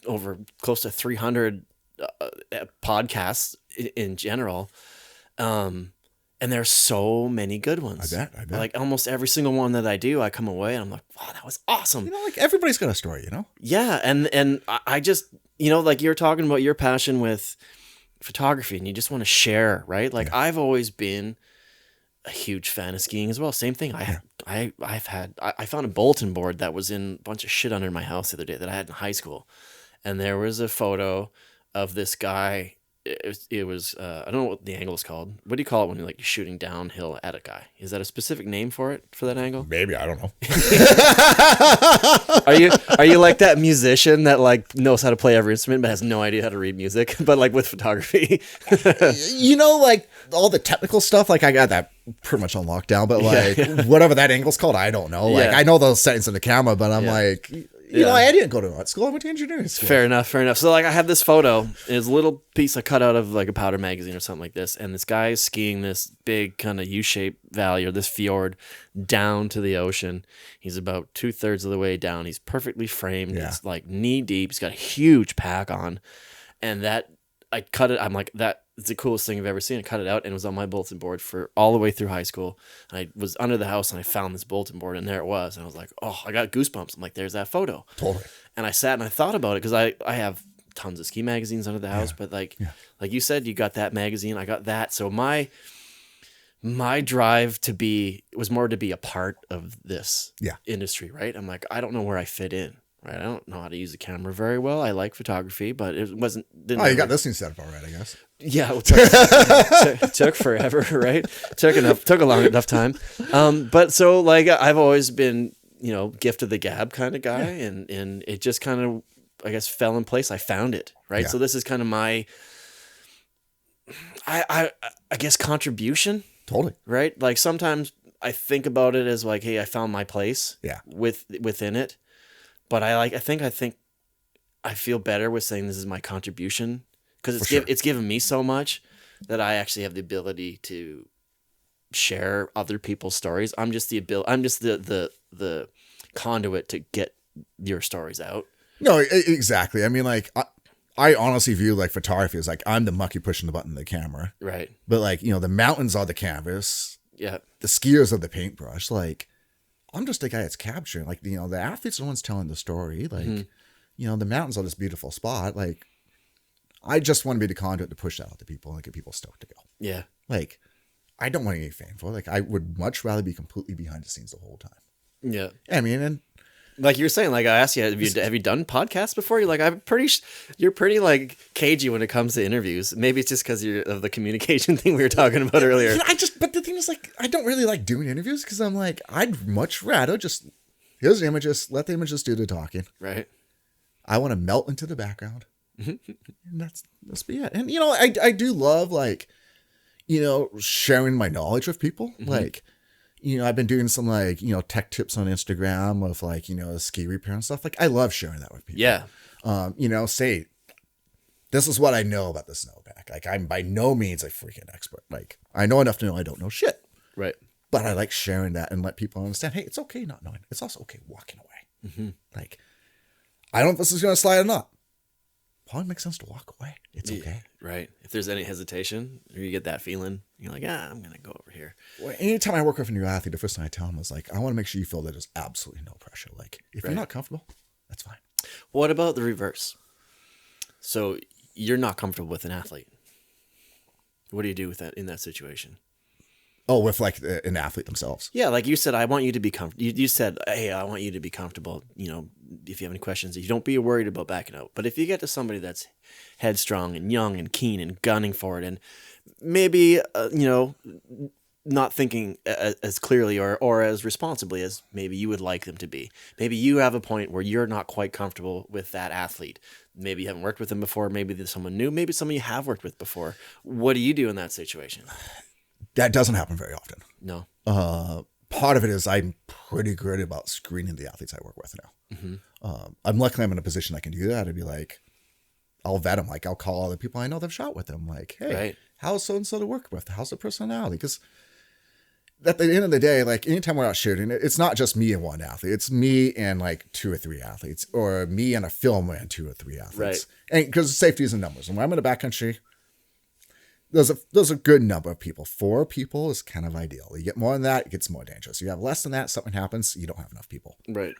over close to 300 podcasts in general, and there's so many good ones. I bet. Like almost every single one that I do, I come away and I'm like, wow, that was awesome. Like everybody's got a story, Yeah, and I just, like you're talking about your passion with photography, and you just want to share, right? Like I've always been a huge fan of skiing as well. Same thing. I found a bulletin board that was in a bunch of shit under my house the other day that I had in high school, and there was a photo of this guy it was I don't know what the angle is called. What do you call it when you're like shooting downhill at a guy? Is that a specific name for it, for that angle? Maybe, I don't know. Are you like that musician that like knows how to play every instrument but has no idea how to read music, but like with photography? Like all the technical stuff, like I got that pretty much on lockdown, but like whatever that angle's called, I don't know. Like I know those settings in the camera, but I'm like, you know, I didn't go to art school. I went to engineering school. Fair enough. So like I have this photo. It's a little piece I cut out of like a powder magazine or something like this. And this guy is skiing this big kind of U-shaped valley or this fjord down to the ocean. He's about 2/3 of the way down. He's perfectly framed. Yeah. It's like knee deep. He's got a huge pack on. And that I cut it. I'm like, that it's the coolest thing I've ever seen. I cut it out and it was on my bulletin board for all the way through high school. And I was under the house and I found this bulletin board and there it was. And I was like, oh, I got goosebumps. I'm like, there's that photo. Totally. And I sat and I thought about it because I have tons of ski magazines under the house, but like you said, you got that magazine, I got that. So my drive was more to be a part of this industry, right? I'm like, I don't know where I fit in. Right, I don't know how to use a camera very well. I like photography, but it wasn't. You got this thing set up already, I guess. Yeah, it took forever, right? Took a long enough time. But so like I've always been, gift of the gab kind of guy, and it just kind of, I guess, fell in place. I found it, right? Yeah. So this is kind of my, I guess, contribution. Totally. Right. Like sometimes I think about it as like, hey, I found my place. Yeah. Within it. But I think I feel better with saying this is my contribution because it's given me so much that I actually have the ability to share other people's stories. I'm just the conduit to get your stories out. No, exactly. I mean, like I honestly view like photography as like I'm the monkey pushing the button of the camera. Right. But like, the mountains are the canvas. Yeah. The skiers are the paintbrush. Like, I'm just the guy that's capturing, like, the athletes are the ones telling the story. Like, the mountains are this beautiful spot. Like, I just want to be the conduit to push that out to people and get people stoked to go. Yeah. Like, I don't want any fame for it. Like, I would much rather be completely behind the scenes the whole time. Yeah. I mean, and like you were saying, like I asked you, have you done podcasts before? You're like, you're pretty like cagey when it comes to interviews. Maybe it's just because of the communication thing we were talking about earlier. But the thing is, like, I don't really like doing interviews because I'm like, I'd much rather just, here's the images, let the images do the talking. Right. I want to melt into the background. And that's be it. And, I do love, like, sharing my knowledge with people. Mm-hmm. Like, I've been doing some like, tech tips on Instagram of like, ski repair and stuff. Like, I love sharing that with people. Yeah. Say, this is what I know about the snowpack. Like, I'm by no means a freaking expert. Like, I know enough to know I don't know shit. Right. But I like sharing that and let people understand, hey, it's okay not knowing. It's also okay walking away. Mm-hmm. Like, I don't know if this is going to slide or not. Probably makes sense to walk away. It's okay. Right. If there's any hesitation or you get that feeling, you're like, I'm going to go over here. Well, anytime I work with a new athlete, the first thing I tell them is like, I want to make sure you feel that there's absolutely no pressure. Like, if you're not comfortable, that's fine. What about the reverse? So you're not comfortable with an athlete. What do you do with that in that situation? Oh, with like an athlete themselves. Yeah, like you said, I want you to be comfortable. You said, hey, I want you to be comfortable. If you have any questions, you don't be worried about backing out. But if you get to somebody that's headstrong and young and keen and gunning for it, and maybe not thinking as clearly or as responsibly as maybe you would like them to be. Maybe you have a point where you're not quite comfortable with that athlete. Maybe you haven't worked with them before. Maybe there's someone new. Maybe someone you have worked with before. What do you do in that situation? That doesn't happen very often. No. Part of it is I'm pretty good about screening the athletes I work with now. Mm-hmm. I'm lucky I'm in a position I can do that. I'd be like, I'll vet them. Like, I'll call all the people I know that've shot with them. Like, hey, how's so-and-so to work with? How's the personality? Because at the end of the day, like, anytime we're out shooting, it's not just me and one athlete. It's me and like 2 or 3 athletes, or me and a film and 2 or 3 athletes. Right. And because safety is in numbers. And when I'm in the backcountry, there's a good number of people. 4 people is kind of ideal. You get more than that, it gets more dangerous. You have less than that, something happens, you don't have enough people. Right.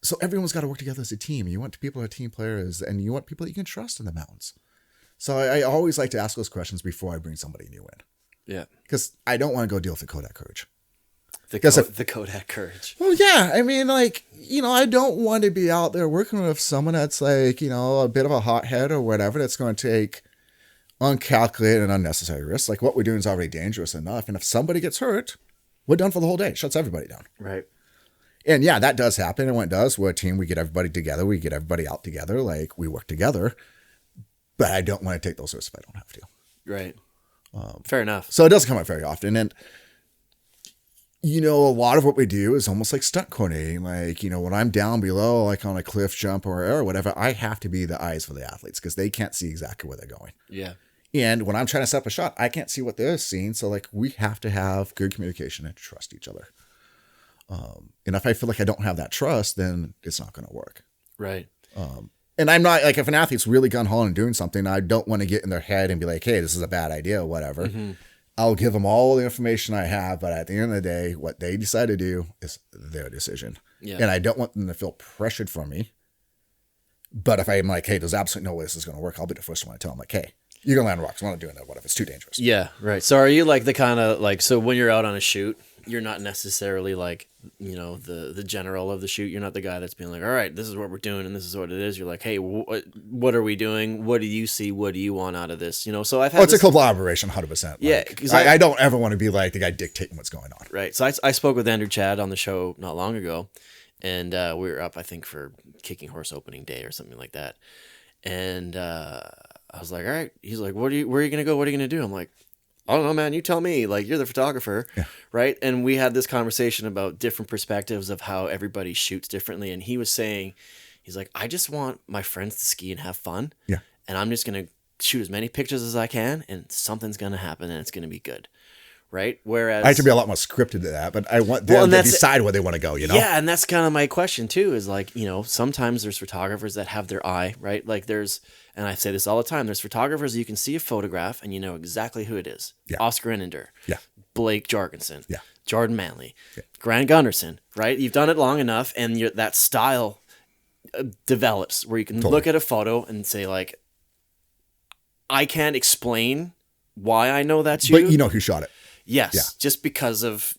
So everyone's got to work together as a team. You want people who are team players, and you want people that you can trust in the mountains. So I always like to ask those questions before I bring somebody new in. Yeah. Because I don't want to go deal with the Kodak courage. The Kodak courage. Well, yeah. I mean, like, I don't want to be out there working with someone that's like, a bit of a hothead or whatever that's going to take uncalculated and unnecessary risks. Like what we're doing is already dangerous enough. And if somebody gets hurt, we're done for the whole day. It shuts everybody down. Right. And yeah, that does happen. And when it does, we're a team. We get everybody together. We get everybody out together. Like we work together. But I don't want to take those risks if I don't have to. Right. Fair enough. So it doesn't come up very often. And, a lot of what we do is almost like stunt coordinating. Like, when I'm down below, like on a cliff jump or air or whatever, I have to be the eyes for the athletes because they can't see exactly where they're going. Yeah. And when I'm trying to set up a shot, I can't see what they're seeing. So like we have to have good communication and trust each other. And if I feel like I don't have that trust, then it's not going to work. Right. And I'm not like, if an athlete's really gun-ho and doing something, I don't want to get in their head and be like, hey, this is a bad idea or whatever. Mm-hmm. I'll give them all the information I have. But at the end of the day, what they decide to do is their decision. Yeah. And I don't want them to feel pressured from me. But if I'm like, hey, there's absolutely no way this is going to work, I'll be the first one to tell them like, hey, you're going to land rocks. I'm not doing that. What if it's too dangerous? Yeah, right. So are you like the kind of like, so when you're out on a shoot, you're not necessarily like, the general of the shoot. You're not the guy that's being like, all right, this is what we're doing and this is what it is. You're like, hey, what are we doing? What do you see? What do you want out of this? So I've had it's a collaboration, 100%. Yeah. Like, I don't ever want to be like the guy dictating what's going on. Right. So I spoke with Andrew Chad on the show not long ago, and we were up, I think, for Kicking Horse opening day or something like that. And I was like, all right. He's like, where are you going to go? What are you going to do? I'm like, I don't know, man. You tell me. Like, you're the photographer, right? And we had this conversation about different perspectives of how everybody shoots differently. And he was saying, he's like, I just want my friends to ski and have fun. Yeah. And I'm just going to shoot as many pictures as I can, and something's going to happen, and it's going to be good, right? Whereas I have to be a lot more scripted to that, but I want them to decide where they want to go, Yeah, and that's kind of my question too. Is like, sometimes there's photographers that have their eye, right? Like and I say this all the time, there's photographers you can see a photograph and you know exactly who it is. Yeah. Oscar Innender. Yeah. Blake Jorgensen. Yeah. Jordan Manley. Yeah. Grant Gunderson, right? You've done it long enough and that style develops where you can look at a photo and say like, I can't explain why I know that's you. But you know who shot it. Yes, just because of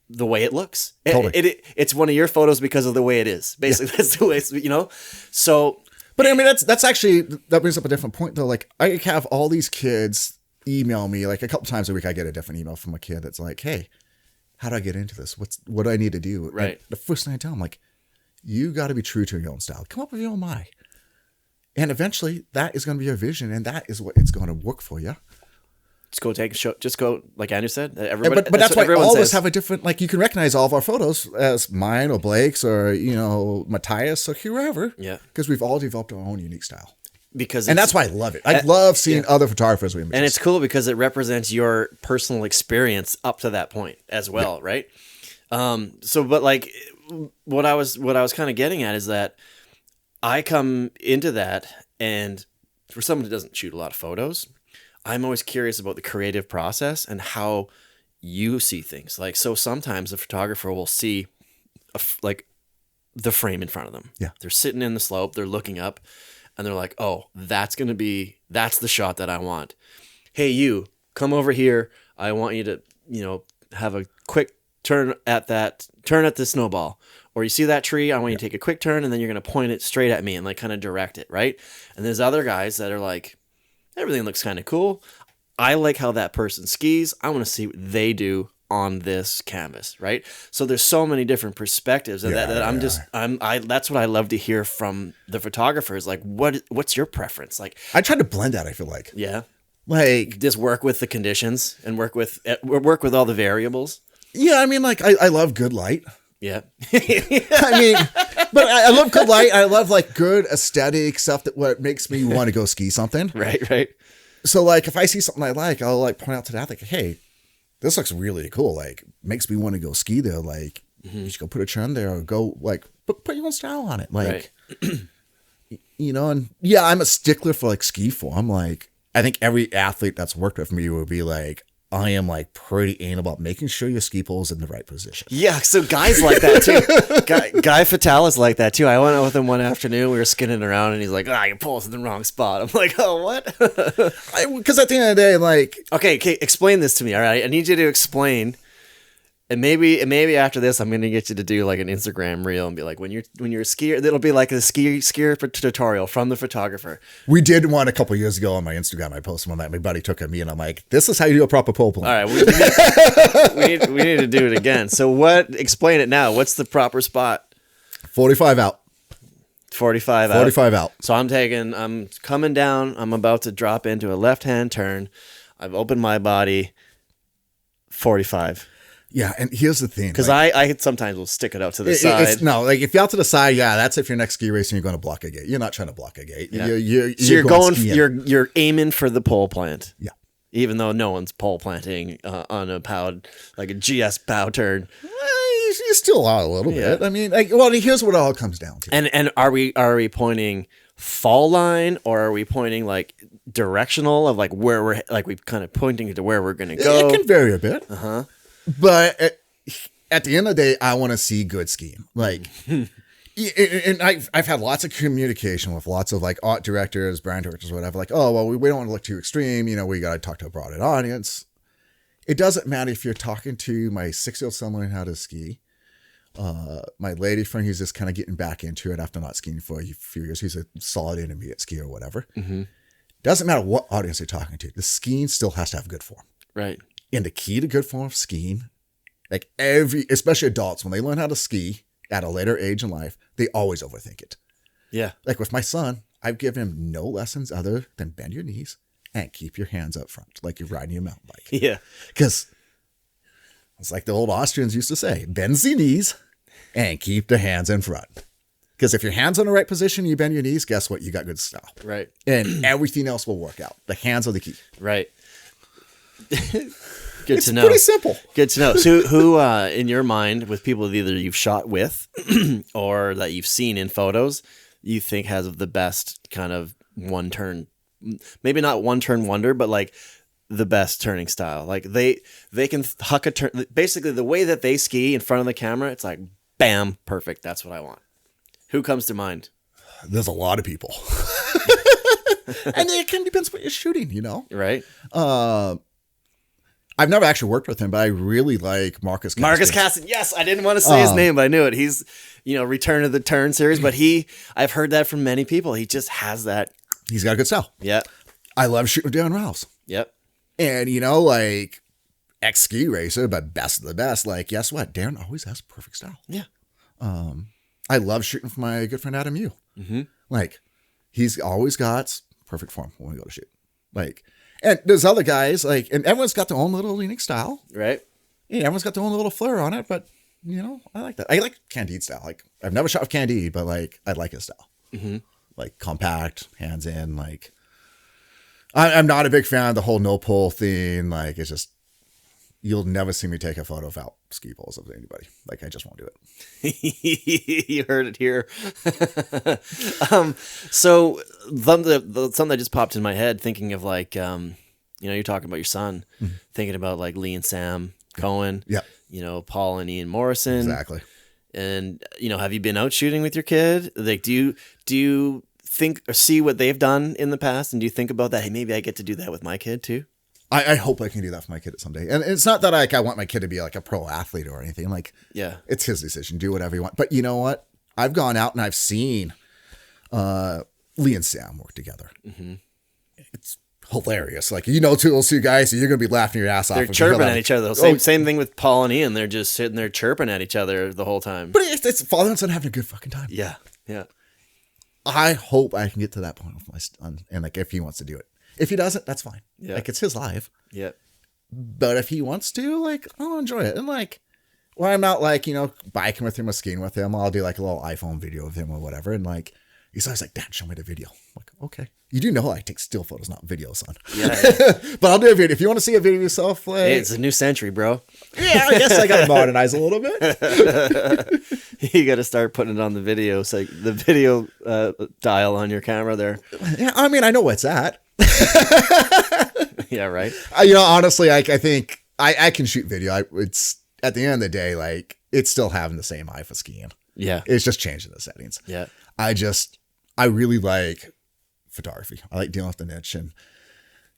the way it looks. Totally. It's one of your photos because of the way it is. Basically, that's the way it's, So... But I mean, that's actually, that brings up a different point though. Like I have all these kids email me like a couple times a week. I get a different email from a kid that's like, hey, how do I get into this? What do I need to do? Right. And the first thing I tell them, like, you got to be true to your own style. Come up with your own mind. And eventually that is going to be your vision. And that is what it's going to work for you. Just go take a show. Just go, like Andrew said. Everybody, but that's why all of us says. have a different, like you can recognize all of our photos as mine or Blake's or, Matthias or whoever. Yeah. Because we've all developed our own unique style. And that's why I love it. I love seeing other photographers with images. And it's cool because it represents your personal experience up to that point as well, right? But like what I was kind of getting at is that I come into that, and for someone who doesn't shoot a lot of photos, I'm always curious about the creative process and how you see things. Like, so sometimes a photographer will see like the frame in front of them. Yeah. They're sitting in the slope, they're looking up, and they're like, oh, that's the shot that I want. Hey, you come over here. I want you to, have a quick turn at the snowball. Or you see that tree, I want you to take a quick turn, and then you're going to point it straight at me and like kind of direct it, right? And there's other guys that are like, everything looks kind of cool. I like how that person skis. I want to see what they do on this canvas, right? So there's so many different perspectives that that's what I love to hear from the photographers. Like, what's your preference? Like, I try to blend that. I feel like, like just work with the conditions and work with all the variables. Yeah, I mean, like I love good light. Yeah. I mean, but I love good light. I love like good aesthetic stuff what makes me want to go ski something. Right. So like if I see something I like, I'll like point out to that, like, hey, this looks really cool. Like makes me want to go ski there. Like you should go put a trend there or go like put your own style on it. Like, and yeah, I'm a stickler for like ski form. Like I think every athlete that's worked with me would be like, I am like pretty anal about making sure your ski pole is in the right position. Yeah, so guys like that too. Guy Fatal is like that too. I went out with him one afternoon. We were skinning around, and he's like, your pole's in the wrong spot. I'm like, oh, what? Because at the end of the day, like... Okay, explain this to me, all right? I need you to explain And maybe after this, I'm gonna get you to do like an Instagram reel and be like, when you're a skier, it'll be like a skier tutorial from the photographer. We did one a couple years ago on my Instagram. I posted one that my buddy took of me, and I'm like, "This is how you do a proper pole plant." All right, we need to do it again. So explain it now. What's the proper spot? 45 out. 45 out. 45 out. So I'm coming down. I'm about to drop into a left-hand turn. I've opened my body. 45. Yeah, and here's the thing. Because I sometimes will stick it out to the side. No, like if you're out to the side, yeah, that's if your next ski race and you're going to block a gate. You're not trying to block a gate. Yeah. You're aiming for the pole plant. Yeah. Even though no one's pole planting on a powered, like a GS pow turn. You still are a little bit. I mean, here's what it all comes down to. And are we pointing fall line, or are we pointing like directional of like where we're like we kind of pointing to where we're going to go? It can vary a bit. But at the end of the day, I want to see good skiing. Like, and I've had lots of communication with lots of like art directors, brand directors, whatever. Like, oh, well, we don't want to look too extreme. You know, we got to talk to a broader audience. It doesn't matter if you're talking to my 6-year-old son learning how to ski. My lady friend who's just kind of getting back into it after not skiing for a few years. He's a solid intermediate skier or whatever. Doesn't matter what audience you're talking to. The skiing still has to have good form. Right. And the key to good form of skiing, like especially adults, when they learn how to ski at a later age in life, they always overthink it. Yeah. Like with my son, I've given him no lessons other than bend your knees and keep your hands up front, like you're riding a mountain bike. Yeah. Because it's like the old Austrians used to say, bend the knees and keep the hands in front. Because if your hand's in the right position, you bend your knees, guess what? You got good style. Right. And everything else will work out. The hands are the key. Right. Good It's to know. pretty simple. Good to know. So who in your mind, with people that either you've shot with or that you've seen in photos, you think has the best kind of one turn, maybe not one turn wonder, but like the best turning style? Like they can huck a turn. Basically the way that they ski in front of the camera, it's like, bam, perfect. That's what I want. Who comes to mind? There's a lot of people. And it kind of depends what you're shooting, you know? Right. I've never actually worked with him, but I really like Marcus Caston. Marcus Caston. Yes, I didn't want to say his name, but I knew it. He's, Return of the Turn series, but I've heard that from many people. He just has that. He's got a good style. Yeah. I love shooting with Darren Rouse. Yep. And, like, ex-ski racer, but best of the best. Like, guess what? Darren always has perfect style. Yeah. I love shooting for my good friend Adam Yu. Mm-hmm. Like, he's always got perfect form when we go to shoot. Like, and there's other guys, like, and everyone's got their own little unique style. Right. Yeah, everyone's got their own little flair on it, but, I like that. I like Candide style. Like, I've never shot with Candide, but, like, I like his style. Mm-hmm. Like, compact, hands in, like, I'm not a big fan of the whole no pull thing. Like, it's just, you'll never see me take a photo without ski poles of anybody. Like, I just won't do it. You heard it here. So something that just popped in my head, thinking of like, you're talking about your son, thinking about like Lee and Sam Cohen, Yeah. Paul and Ian Morrison. Exactly. And, have you been out shooting with your kid? Like, do you think or see what they've done in the past? And do you think about that? Hey, maybe I get to do that with my kid too. I hope I can do that for my kid someday. And it's not that I want my kid to be like a pro athlete or anything. Like, yeah, it's his decision. Do whatever you want. But you know what? I've gone out and I've seen Lee and Sam work together. Mm-hmm. It's hilarious. Like, two of those two guys, so you're going to be laughing your ass off. They're chirping at each other. Same thing with Paul and Ian. They're just sitting there chirping at each other the whole time. But it's father and son having a good fucking time. Yeah. Yeah. I hope I can get to that point with my son. And like, if he wants to do it. If he doesn't, that's fine. Yeah. Like, it's his life. Yeah. But if he wants to, like, I'll enjoy it. And like, when I'm not like, biking with him or skiing with him, I'll do like a little iPhone video with him or whatever. And like, he's always like, Dad, show me the video. I'm like, okay. You do know I take still photos, not videos, son. Yeah. But I'll do a video. If you want to see a video of yourself, like, hey, it's a new century, bro. Yeah, I guess I got to modernize a little bit. You got to start putting it on the video, so the video dial on your camera there. Yeah, I mean, I know what's at. Yeah, right. Honestly, I think I can shoot video. It's at the end of the day, like, it's still having the same eye for skiing. Yeah, it's just changing the settings. Yeah, I really like photography. I like dealing with the niche, and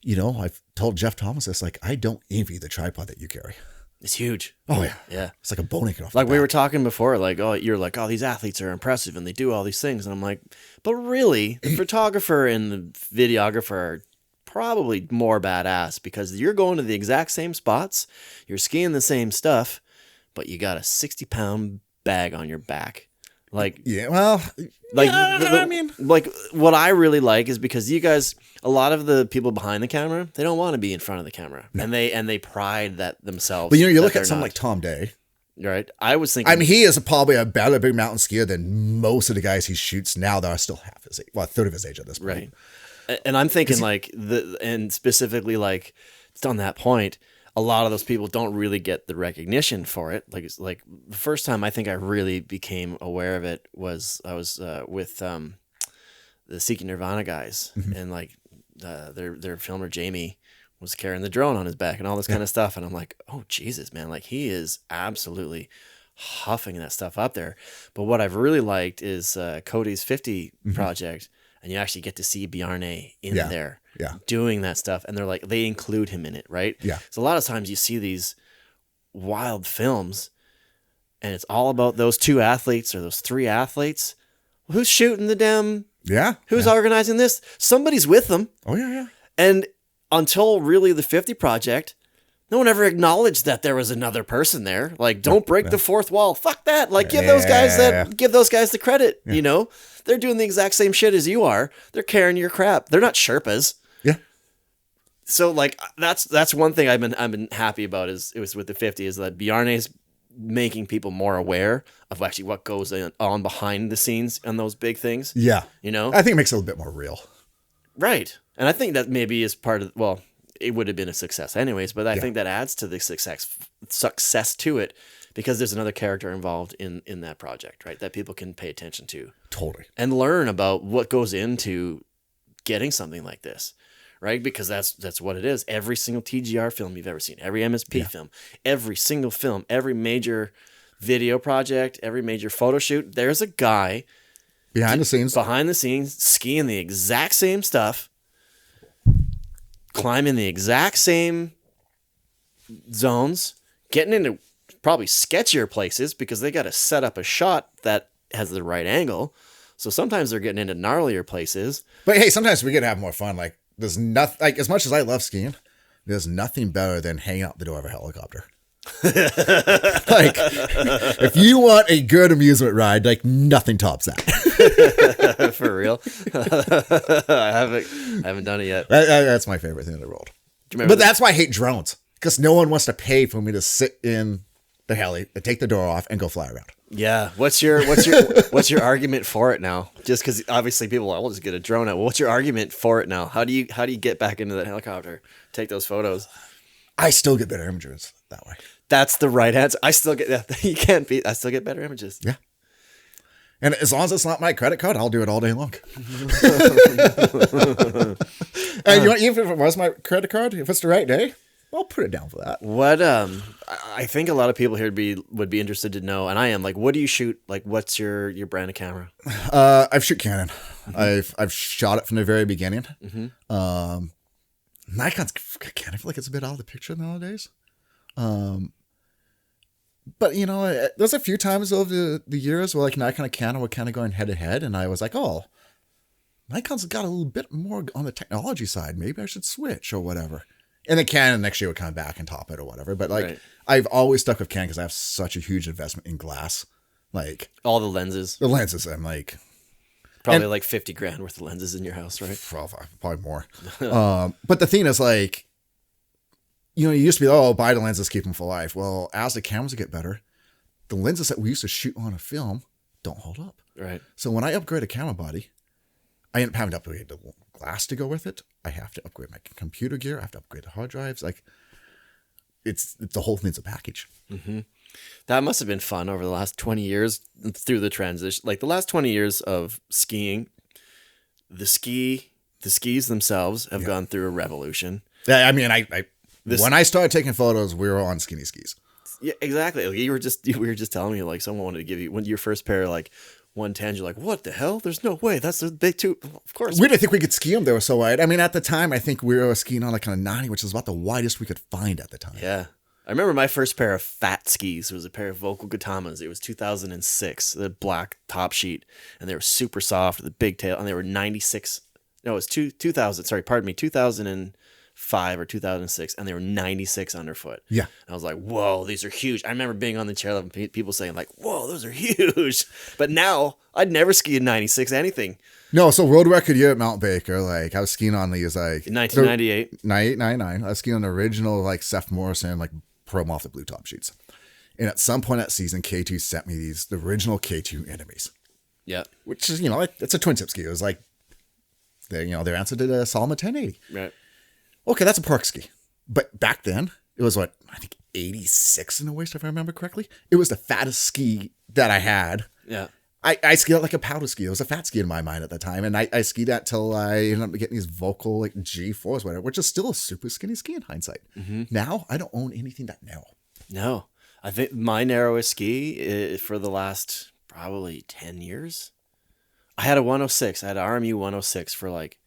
I've told Jeff Thomas this. Like, I don't envy the tripod that you carry. It's huge. Oh yeah. Yeah. It's like a bone aching off. Like the we back. were talking before, like, oh, you're like, oh, these athletes are impressive and they do all these things. And I'm like, but really, the photographer and the videographer are probably more badass because you're going to the exact same spots, you're skiing the same stuff, but you got a 60-pound bag on your back. Like, Yeah, well, like, I mean, like what I really like is because you guys, a lot of the people behind the camera, they don't want to be in front of the camera, and they pride that themselves. but you that look they're at someone not. like Tom Day. Right? I was thinking. I mean, he is probably a better big mountain skier than most of the guys he shoots now that are still half his age, well, a third of his age at this point. Right. And I'm thinking and specifically like on that point, a lot of those people don't really get the recognition for it. Like it's like the first time I think I really became aware of it was I was with the Seeking Nirvana guys, and like their filmer Jamie was carrying the drone on his back and all this kind of stuff, and I'm like, oh Jesus, man, like he is absolutely huffing that stuff up there. But what I've really liked is Cody's 50 project, and you actually get to see Bjarne in there doing that stuff, and they're like, they include him in it, right? Yeah. So a lot of times you see these wild films and it's all about those two athletes or those three athletes. Who's shooting the damn, Yeah. who's organizing this? Somebody's with them. Oh yeah, yeah. And until really the 50 project, no one ever acknowledged that there was another person there. Like, don't break the fourth wall. Fuck that. Like, give those guys the credit. You know, they're doing the exact same shit as you are. They're carrying your crap. They're not Sherpas. Yeah. So like, that's one thing I've been happy about is it was with the 50 is that Bjarne's making people more aware of actually what goes on behind the scenes on those big things. Yeah. You know, I think it makes it a little bit more real. right. And I think that maybe is part of, well, it would have been a success anyways, but I think that adds to the success to it because there's another character involved in that project, right? That people can pay attention to. Totally. And learn about what goes into getting something like this, right? Because that's what it is. Every single TGR film you've ever seen, every MSP film, every single film, every major video project, every major photo shoot, there's a guy behind the scenes skiing the exact same stuff, climbing the exact same zones, getting into probably sketchier places because they got to set up a shot that has the right angle. So sometimes they're getting into gnarlier places. But hey, sometimes we get to have more fun. Like there's nothing, like as much as I love skiing, there's nothing better than hanging out the door of a helicopter. Like if you want a good amusement ride, like nothing tops that. For real. I haven't done it yet. That's my favorite thing in the world. But that's why I hate drones, because no one wants to pay for me to sit in the heli, take the door off, and go fly around. Yeah. What's your argument for it now? Just because obviously people are, we'll just get a drone out. Well, what's your argument for it now? How do you get back into that helicopter, take those photos? I still get better images that way. That's the right answer. I still get you can't beat. I still get better images. Yeah. And as long as it's not my credit card, I'll do it all day long. And you know, even if it was my credit card, if it's the right day, I'll put it down for that. What I think a lot of people here would be interested to know, and I am like, what do you shoot? Like, what's your brand of camera? I've shoot Canon. I've shot it from the very beginning. Nikon's kind of feel like it's a bit out of the picture nowadays. But you know, there's a few times over the years where like Nikon and Canon were kind of going head to head, and I was like, oh, Nikon's got a little bit more on the technology side. Maybe I should switch or whatever. And then Canon next year would come back and top it or whatever. But like, I've always stuck with Canon because I have such a huge investment in glass. Like all the lenses. The lenses, I'm like, probably like 50 grand worth of lenses in your house, right? Probably more. But the thing is, like, you know, you used to be, oh, buy the lenses, keep them for life. Well, as the cameras get better, the lenses that we used to shoot on a film don't hold up. Right. So when I upgrade a camera body, I end up having to upgrade the glass to go with it. I have to upgrade my computer gear. I have to upgrade the hard drives. Like, it's the whole thing's a package. Mm-hmm. That must have been fun over the last 20 years through the transition. Like the last 20 years of skiing, the skis themselves have gone through a revolution. Yeah, I mean, when I started taking photos, we were on skinny skis. Yeah, exactly. Like we were just telling me, like, someone wanted to give you your first pair, like 110s. You're like, what the hell? There's no way. That's a big too. Of course. We didn't think we could ski them. They were so wide. I mean, at the time, I think we were skiing on like kind of 90, which is about the widest we could find at the time. Yeah. I remember my first pair of fat skis was a pair of Vocal Gatamas. It was 2006, the black top sheet, and they were super soft, the big tail, and they were 96. No, it was 2000. Sorry, pardon me, 2005 or 2006, and they were 96 underfoot. Yeah. And I was like, whoa, these are huge. I remember being on the chairlift and people saying like, whoa, those are huge. But now I'd never ski in 96 anything. No, so world record year at Mount Baker, like I was skiing on these like 1998. 98, I was skiing on the original like Seth Morrison like Pro off the blue top sheets. And at some point that season, K2 sent me the original K2 enemies. Yeah. Which is, like it's a twin tip ski. It was like their answer to the Salomon 1080. Right. Okay, that's a park ski. But back then, it was I think 86 in the waist, if I remember correctly. It was the fattest ski that I had. Yeah. I skied it like a powder ski. It was a fat ski in my mind at the time. And I skied that till I ended up getting these Vocal like G4s, whatever, which is still a super skinny ski in hindsight. Mm-hmm. Now, I don't own anything that narrow. No. I think my narrowest ski for the last probably 10 years. I had a 106. I had an RMU 106 for like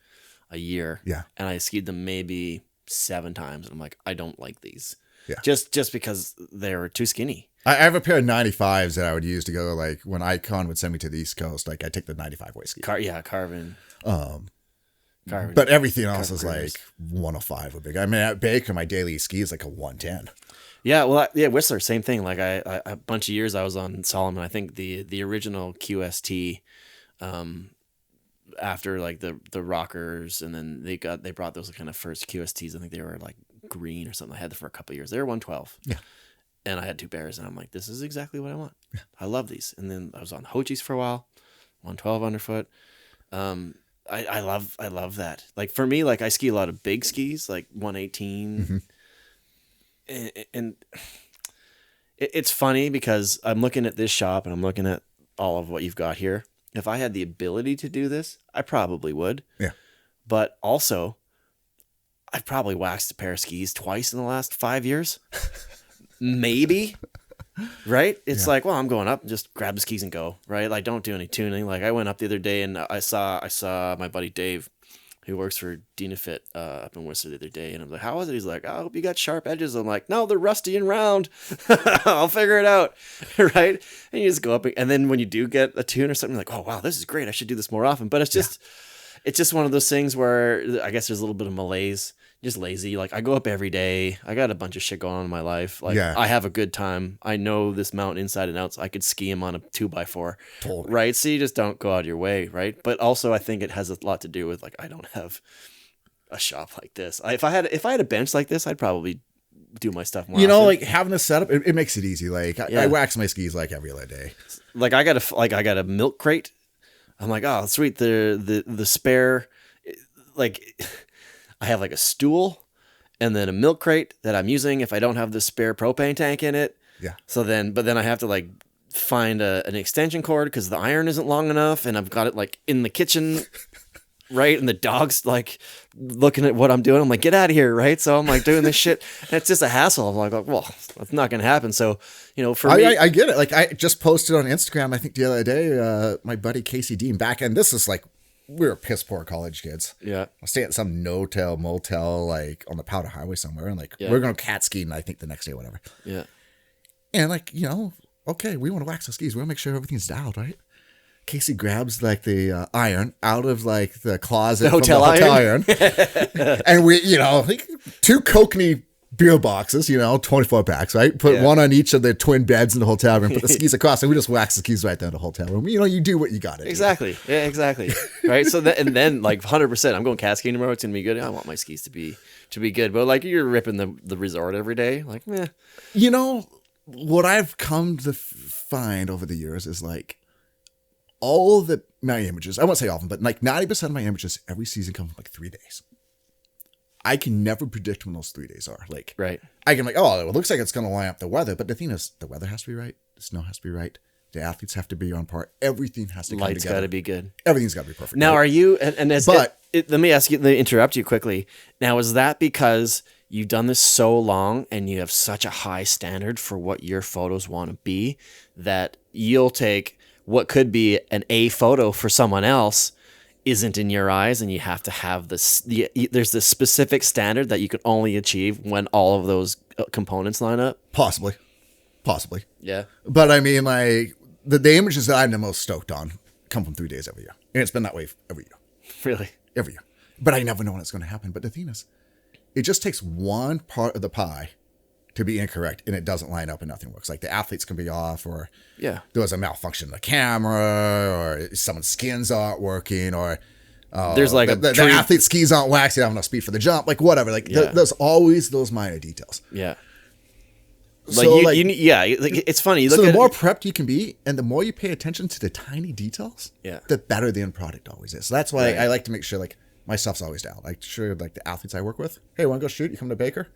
a year. Yeah. And I skied them maybe 7 times. And I'm like, I don't like these. Yeah. Just because they were too skinny. I have a pair of 95s that I would use to go, like, when Icon would send me to the East Coast, like, I take the 95 waist ski. Carbon. But everything else is Cruise. like 105 or big. I mean, at Baker, my daily ski is like a 110. Yeah, well, Whistler, same thing. Like I a bunch of years I was on Solomon. I think the original QST, after like the rockers, and then they brought those kind of first QSTs. I think they were like green or something. I had them for a couple of years. They were 112. Yeah. And I had 2 pairs, and I'm like, this is exactly what I want. Yeah. I love these. And then I was on Hochis for a while, 112 underfoot. I love that. Like for me, like I ski a lot of big skis, like 118. Mm-hmm. And it's funny because I'm looking at this shop and I'm looking at all of what you've got here. If I had the ability to do this, I probably would. Yeah. But also, I've probably waxed a pair of skis twice in the last 5 years. Maybe. Right? It's like, well, I'm going up, just grab the skis and go. Right? Like, don't do any tuning. Like, I went up the other day and I saw my buddy Dave, who works for Dynafit up in Whistler the other day, and I'm like, how was it? He's like, I hope you got sharp edges. I'm like, no, they're rusty and round. I'll figure it out. Right? And you just go up, and then when you do get a tune or something, you're like, oh wow, this is great. I should do this more often. But it's just one of those things where I guess there's a little bit of malaise. Just lazy. Like I go up every day. I got a bunch of shit going on in my life. Like I have a good time. I know this mountain inside and out. So I could ski him on a 2x4. Totally. Right. So you just don't go out of your way. Right. But also I think it has a lot to do with like, I don't have a shop like this. If I had a bench like this, I'd probably do my stuff more. Like having a setup, it makes it easy. Like I wax my skis like every other day. Like I got a milk crate. I'm like, oh, sweet. The spare, like, I have like a stool and then a milk crate that I'm using if I don't have the spare propane tank in it. Yeah. So then I have to like find an extension cord because the iron isn't long enough, and I've got it like in the kitchen, right? And the dog's like looking at what I'm doing. I'm like, get out of here, right? So I'm like doing this shit, and it's just a hassle. I'm like, well, it's not going to happen. So, for me, I get it. Like I just posted on Instagram, I think the other day, my buddy Casey Dean back, and this is like, we were piss poor college kids. Yeah. I stay at some no-tel, motel, like on the Powder Highway somewhere. And like, we're going to cat skiing, I think the next day, whatever. Yeah. And like, okay, we want to wax the skis. We want to make sure everything's dialed, right? Casey grabs like the iron out of like the closet. The hotel iron. And we, like 2 Kokanee beer boxes, 24 packs, right? Put one on each of the twin beds in the hotel room, put the skis across, and we just wax the skis right there in the hotel room. You do what you got to do. Exactly. Yeah, exactly. Right. So then like 100%, I'm going cat skiing tomorrow. It's going to be good. I want my skis to be good. But like you're ripping the resort every day. Like, meh. What I've come to find over the years is like all my images, I won't say often, but like 90% of my images every season come from like 3 days. I can never predict when those 3 days are. Like, right. I can like, oh, it looks like it's going to line up the weather. But the thing is, the weather has to be right. The snow has to be right. The athletes have to be on par. Everything has to come together. Light's got to be good. Everything's got to be perfect. Now, right? are you, let me ask you, let me interrupt you quickly. Now, is that because you've done this so long and you have such a high standard for what your photos want to be that you'll take what could be an A photo for someone else isn't in your eyes, and you have to have this. There's this specific standard that you can only achieve when all of those components line up. Possibly. Yeah. But I mean, like the images that I'm the most stoked on come from 3 days every year, and it's been that way every year. Really. Every year. But I never know when it's going to happen. But the thing is, it just takes one part of the pie to be incorrect, and it doesn't line up and nothing works. Like the athletes can be off, or there was a malfunction in the camera, or someone's skins aren't working, or there's like the athlete's skis aren't waxed, they don't have enough speed for the jump, like whatever. Like there's always those minor details. Yeah. So it's funny. So the more prepped you can be, and the more you pay attention to the tiny details, the better the end product always is. So that's why I like to make sure like my stuff's always down. Like sure, like the athletes I work with, hey, want to go shoot? You come to Baker?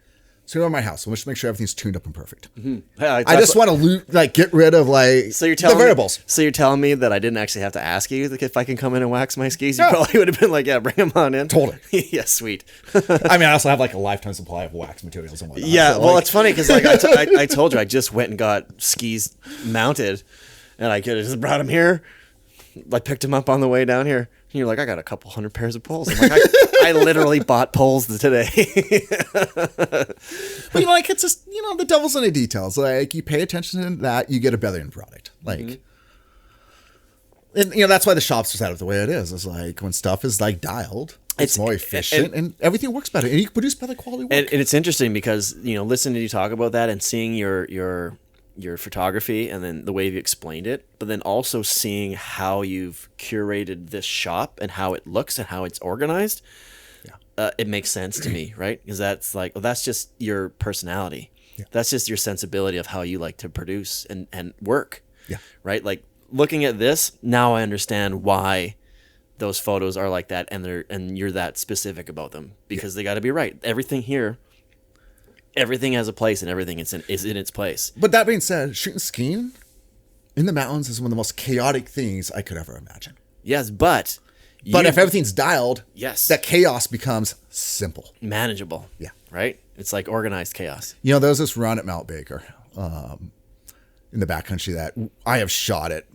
So you're at my house. We'll just make sure everything's tuned up and perfect. Mm-hmm. I just want to get rid of the variables. So you're telling me that I didn't actually have to ask you if I can come in and wax my skis? You probably would have been like, yeah, bring them on in. Totally. Yeah, sweet. I mean, I also have like a lifetime supply of wax materials and whatnot. Yeah, so, well, it's funny because like I told you, I just went and got skis mounted, and I could have just brought them here. I picked them up on the way down here. And you're like, I got a couple hundred pairs of poles. I'm like, I literally bought poles today. But like it's just the devil's in the details. Like you pay attention to that, you get a better end product. Like, and that's why the shop's set up the way it is. It's like when stuff is like dialed, it's more efficient and everything works better, and you can produce better quality work. And it's interesting because listening to you talk about that and seeing your photography and then the way you explained it, but then also seeing how you've curated this shop and how it looks and how it's organized. It makes sense to me, right? Because that's like, that's just your personality. Yeah. That's just your sensibility of how you like to produce and work. Yeah. Right? Like looking at this, now I understand why those photos are like that and you're that specific about them, because they got to be right. Everything here, everything has a place and everything is in its place. But that being said, shooting skiing in the mountains is one of the most chaotic things I could ever imagine. Yes, but if everything's dialed, yes, that chaos becomes simple. Manageable. Yeah. Right? It's like organized chaos. There was this run at Mount Baker in the backcountry that I have shot it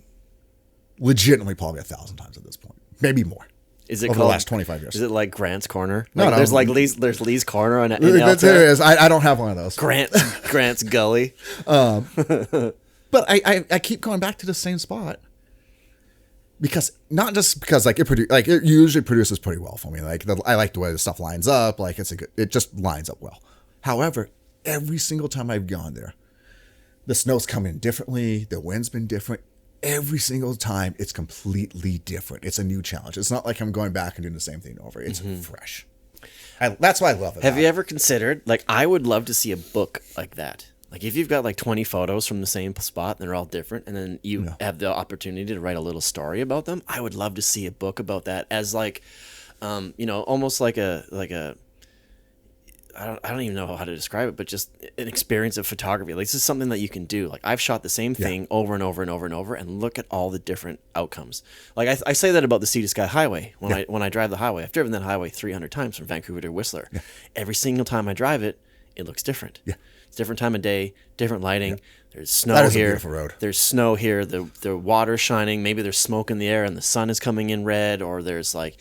legitimately probably 1,000 times at this point. Maybe more. Is it over called, the last 25 years? Is it like Grant's Corner? No. There's like Lee's Corner on there is. I don't have one of those. Grant's Gully. But I keep going back to the same spot. Because not just because like it usually produces pretty well for me. Like I like the way the stuff lines up. Like it just lines up well. However, every single time I've gone there, the snow's come in differently. The wind's been different. Every single time it's completely different. It's a new challenge. It's not like I'm going back and doing the same thing over. It's fresh. That's why I love it. Have you ever considered, like, I would love to see a book like that. Like if you've got like 20 photos from the same spot and they're all different, and then you have the opportunity to write a little story about them, I would love to see a book about that as like, almost like a I don't even know how to describe it, but just an experience of photography. Like this is something that you can do. Like I've shot the same thing over and over and over and over, and look at all the different outcomes. Like I say that about the Sea to Sky Highway when I drive the highway. I've driven that highway 300 times from Vancouver to Whistler. Yeah. Every single time I drive it, it looks different. Yeah. It's different time of day, different lighting. Yeah. There's snow here. That is a beautiful road. There's snow here. The water's shining. Maybe there's smoke in the air and the sun is coming in red, or there's like,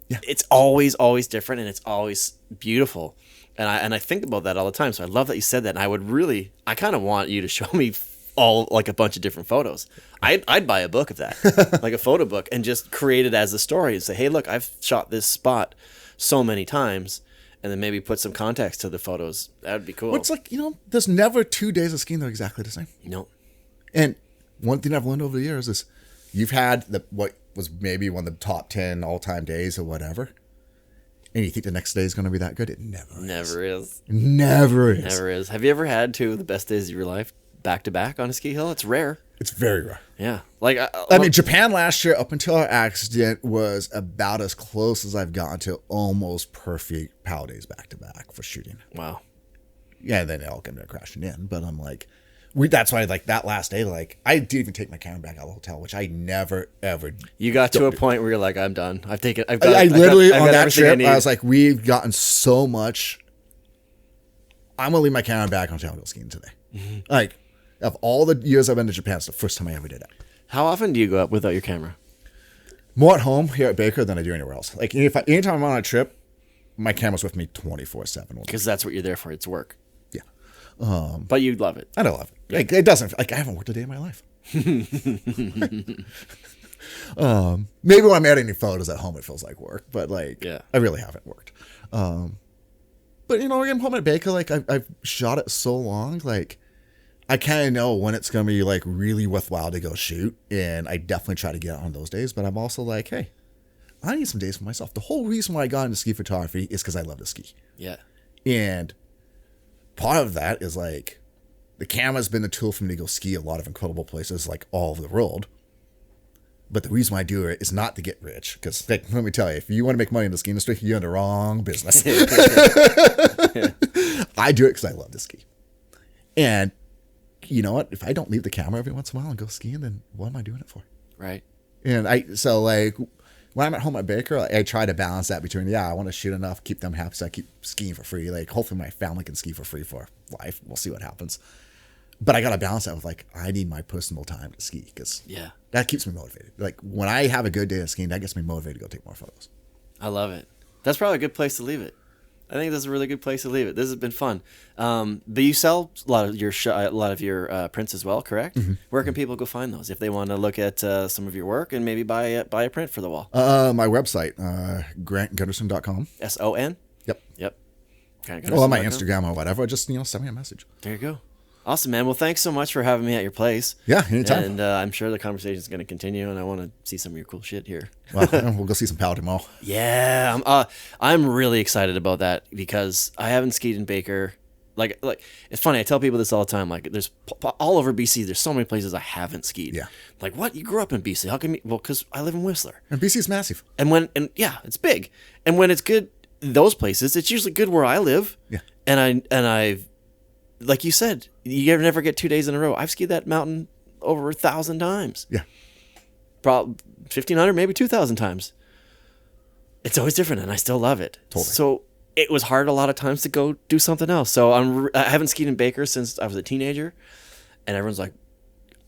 it's always different, and it's always beautiful. And I think about that all the time. So I love that you said that. And I kind of want you to show me all like a bunch of different photos. I'd buy a book of that, like a photo book, and just create it as a story and say, hey, look, I've shot this spot so many times, and then maybe put some context to the photos. That would be cool. Well, it's like, there's never 2 days of skiing that are exactly the same. No. And one thing I've learned over the years is you've had what was maybe one of the top 10 all-time days or whatever. And you think the next day is going to be that good? It never is. Never is. Have you ever had two of the best days of your life back to back on a ski hill? It's rare. It's very rare. Yeah. Like I mean, Japan last year, up until our accident, was about as close as I've gotten to almost perfect POW days back to back for shooting. Wow. Yeah, then they all come to crashing in. But I'm like, that's why like that last day, like I didn't even take my camera back out of the hotel, which I never ever. You got to a point where you're like, I'm done. I've got on that trip, I was like, we've gotten so much. I'm gonna leave my camera back on hotel and go skiing today. Mm-hmm. Like of all the years I've been to Japan, it's the first time I ever did it. How often do you go up without your camera? more at home here at Baker than I do anywhere else. Like anytime I'm on a trip, my camera's with me 24/7. Because that's what you're there for. It's work. Yeah. But you love it. I don't love it. Yeah. Like, it doesn't, like, I haven't worked a day in my life. Maybe when I'm editing photos at home, it feels like work, but like, I really haven't worked. But you know, I'm home at Baker, like I've shot it so long, like I kind of know when it's going to be like really worthwhile to go shoot. And I definitely try to get out on those days, but I'm also like, hey, I need some days for myself. The whole reason why I got into ski photography is because I love to ski. Yeah. And part of that is like, the camera's been the tool for me to go ski a lot of incredible places, like all over the world. But the reason why I do it is not to get rich. Because, like, let me tell you, if you want to make money in the ski industry, you're in the wrong business. I do it because I love to ski. And you know what? If I don't leave the camera every once in a while and go skiing, then what am I doing it for? Right. And so like, when I'm at home at Baker, I try to balance that between, I want to shoot enough, keep them happy, so I keep skiing for free. Like, hopefully my family can ski for free for life. We'll see what happens. But I got to balance that with, like, I need my personal time to ski because that keeps me motivated. Like, when I have a good day of skiing, that gets me motivated to go take more photos. I love it. That's probably a good place to leave it. I think that's a really good place to leave it. This has been fun. But you sell a lot of your prints as well, correct? Mm-hmm. Where can people go find those if they want to look at some of your work and maybe buy a print for the wall? My website, grantgunderson.com. SON? Yep. Well, on my Instagram or whatever, just send me a message. There you go. Awesome, man. Well, thanks so much for having me at your place. Yeah, anytime. And I'm sure the conversation is going to continue, and I want to see some of your cool shit here. Well, we'll go see some power tomorrow. Yeah, I'm really excited about that because I haven't skied in Baker. Like it's funny. I tell people this all the time. Like, there's all over BC. There's so many places I haven't skied. Yeah. Like, what? You grew up in BC? How come? Well, because I live in Whistler. And BC's massive. And it's big. And when it's good, those places, it's usually good where I live. Yeah. And I've, like you said, you never get 2 days in a row. I've skied that mountain over 1,000 times. Yeah. Probably 1,500, maybe 2,000 times. It's always different, and I still love it. Totally. So it was hard a lot of times to go do something else. So I haven't skied in Baker since I was a teenager, and everyone's like,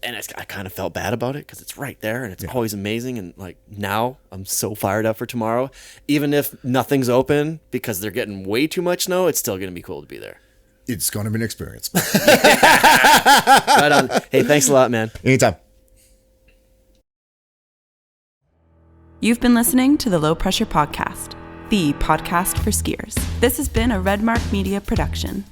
and I kind of felt bad about it because it's right there, and it's always amazing. And like now, I'm so fired up for tomorrow. Even if nothing's open because they're getting way too much snow, it's still going to be cool to be there. It's going to be an experience. Right on. Hey, thanks a lot, man. Anytime. You've been listening to the Low Pressure Podcast, the podcast for skiers. This has been a Redmark Media production.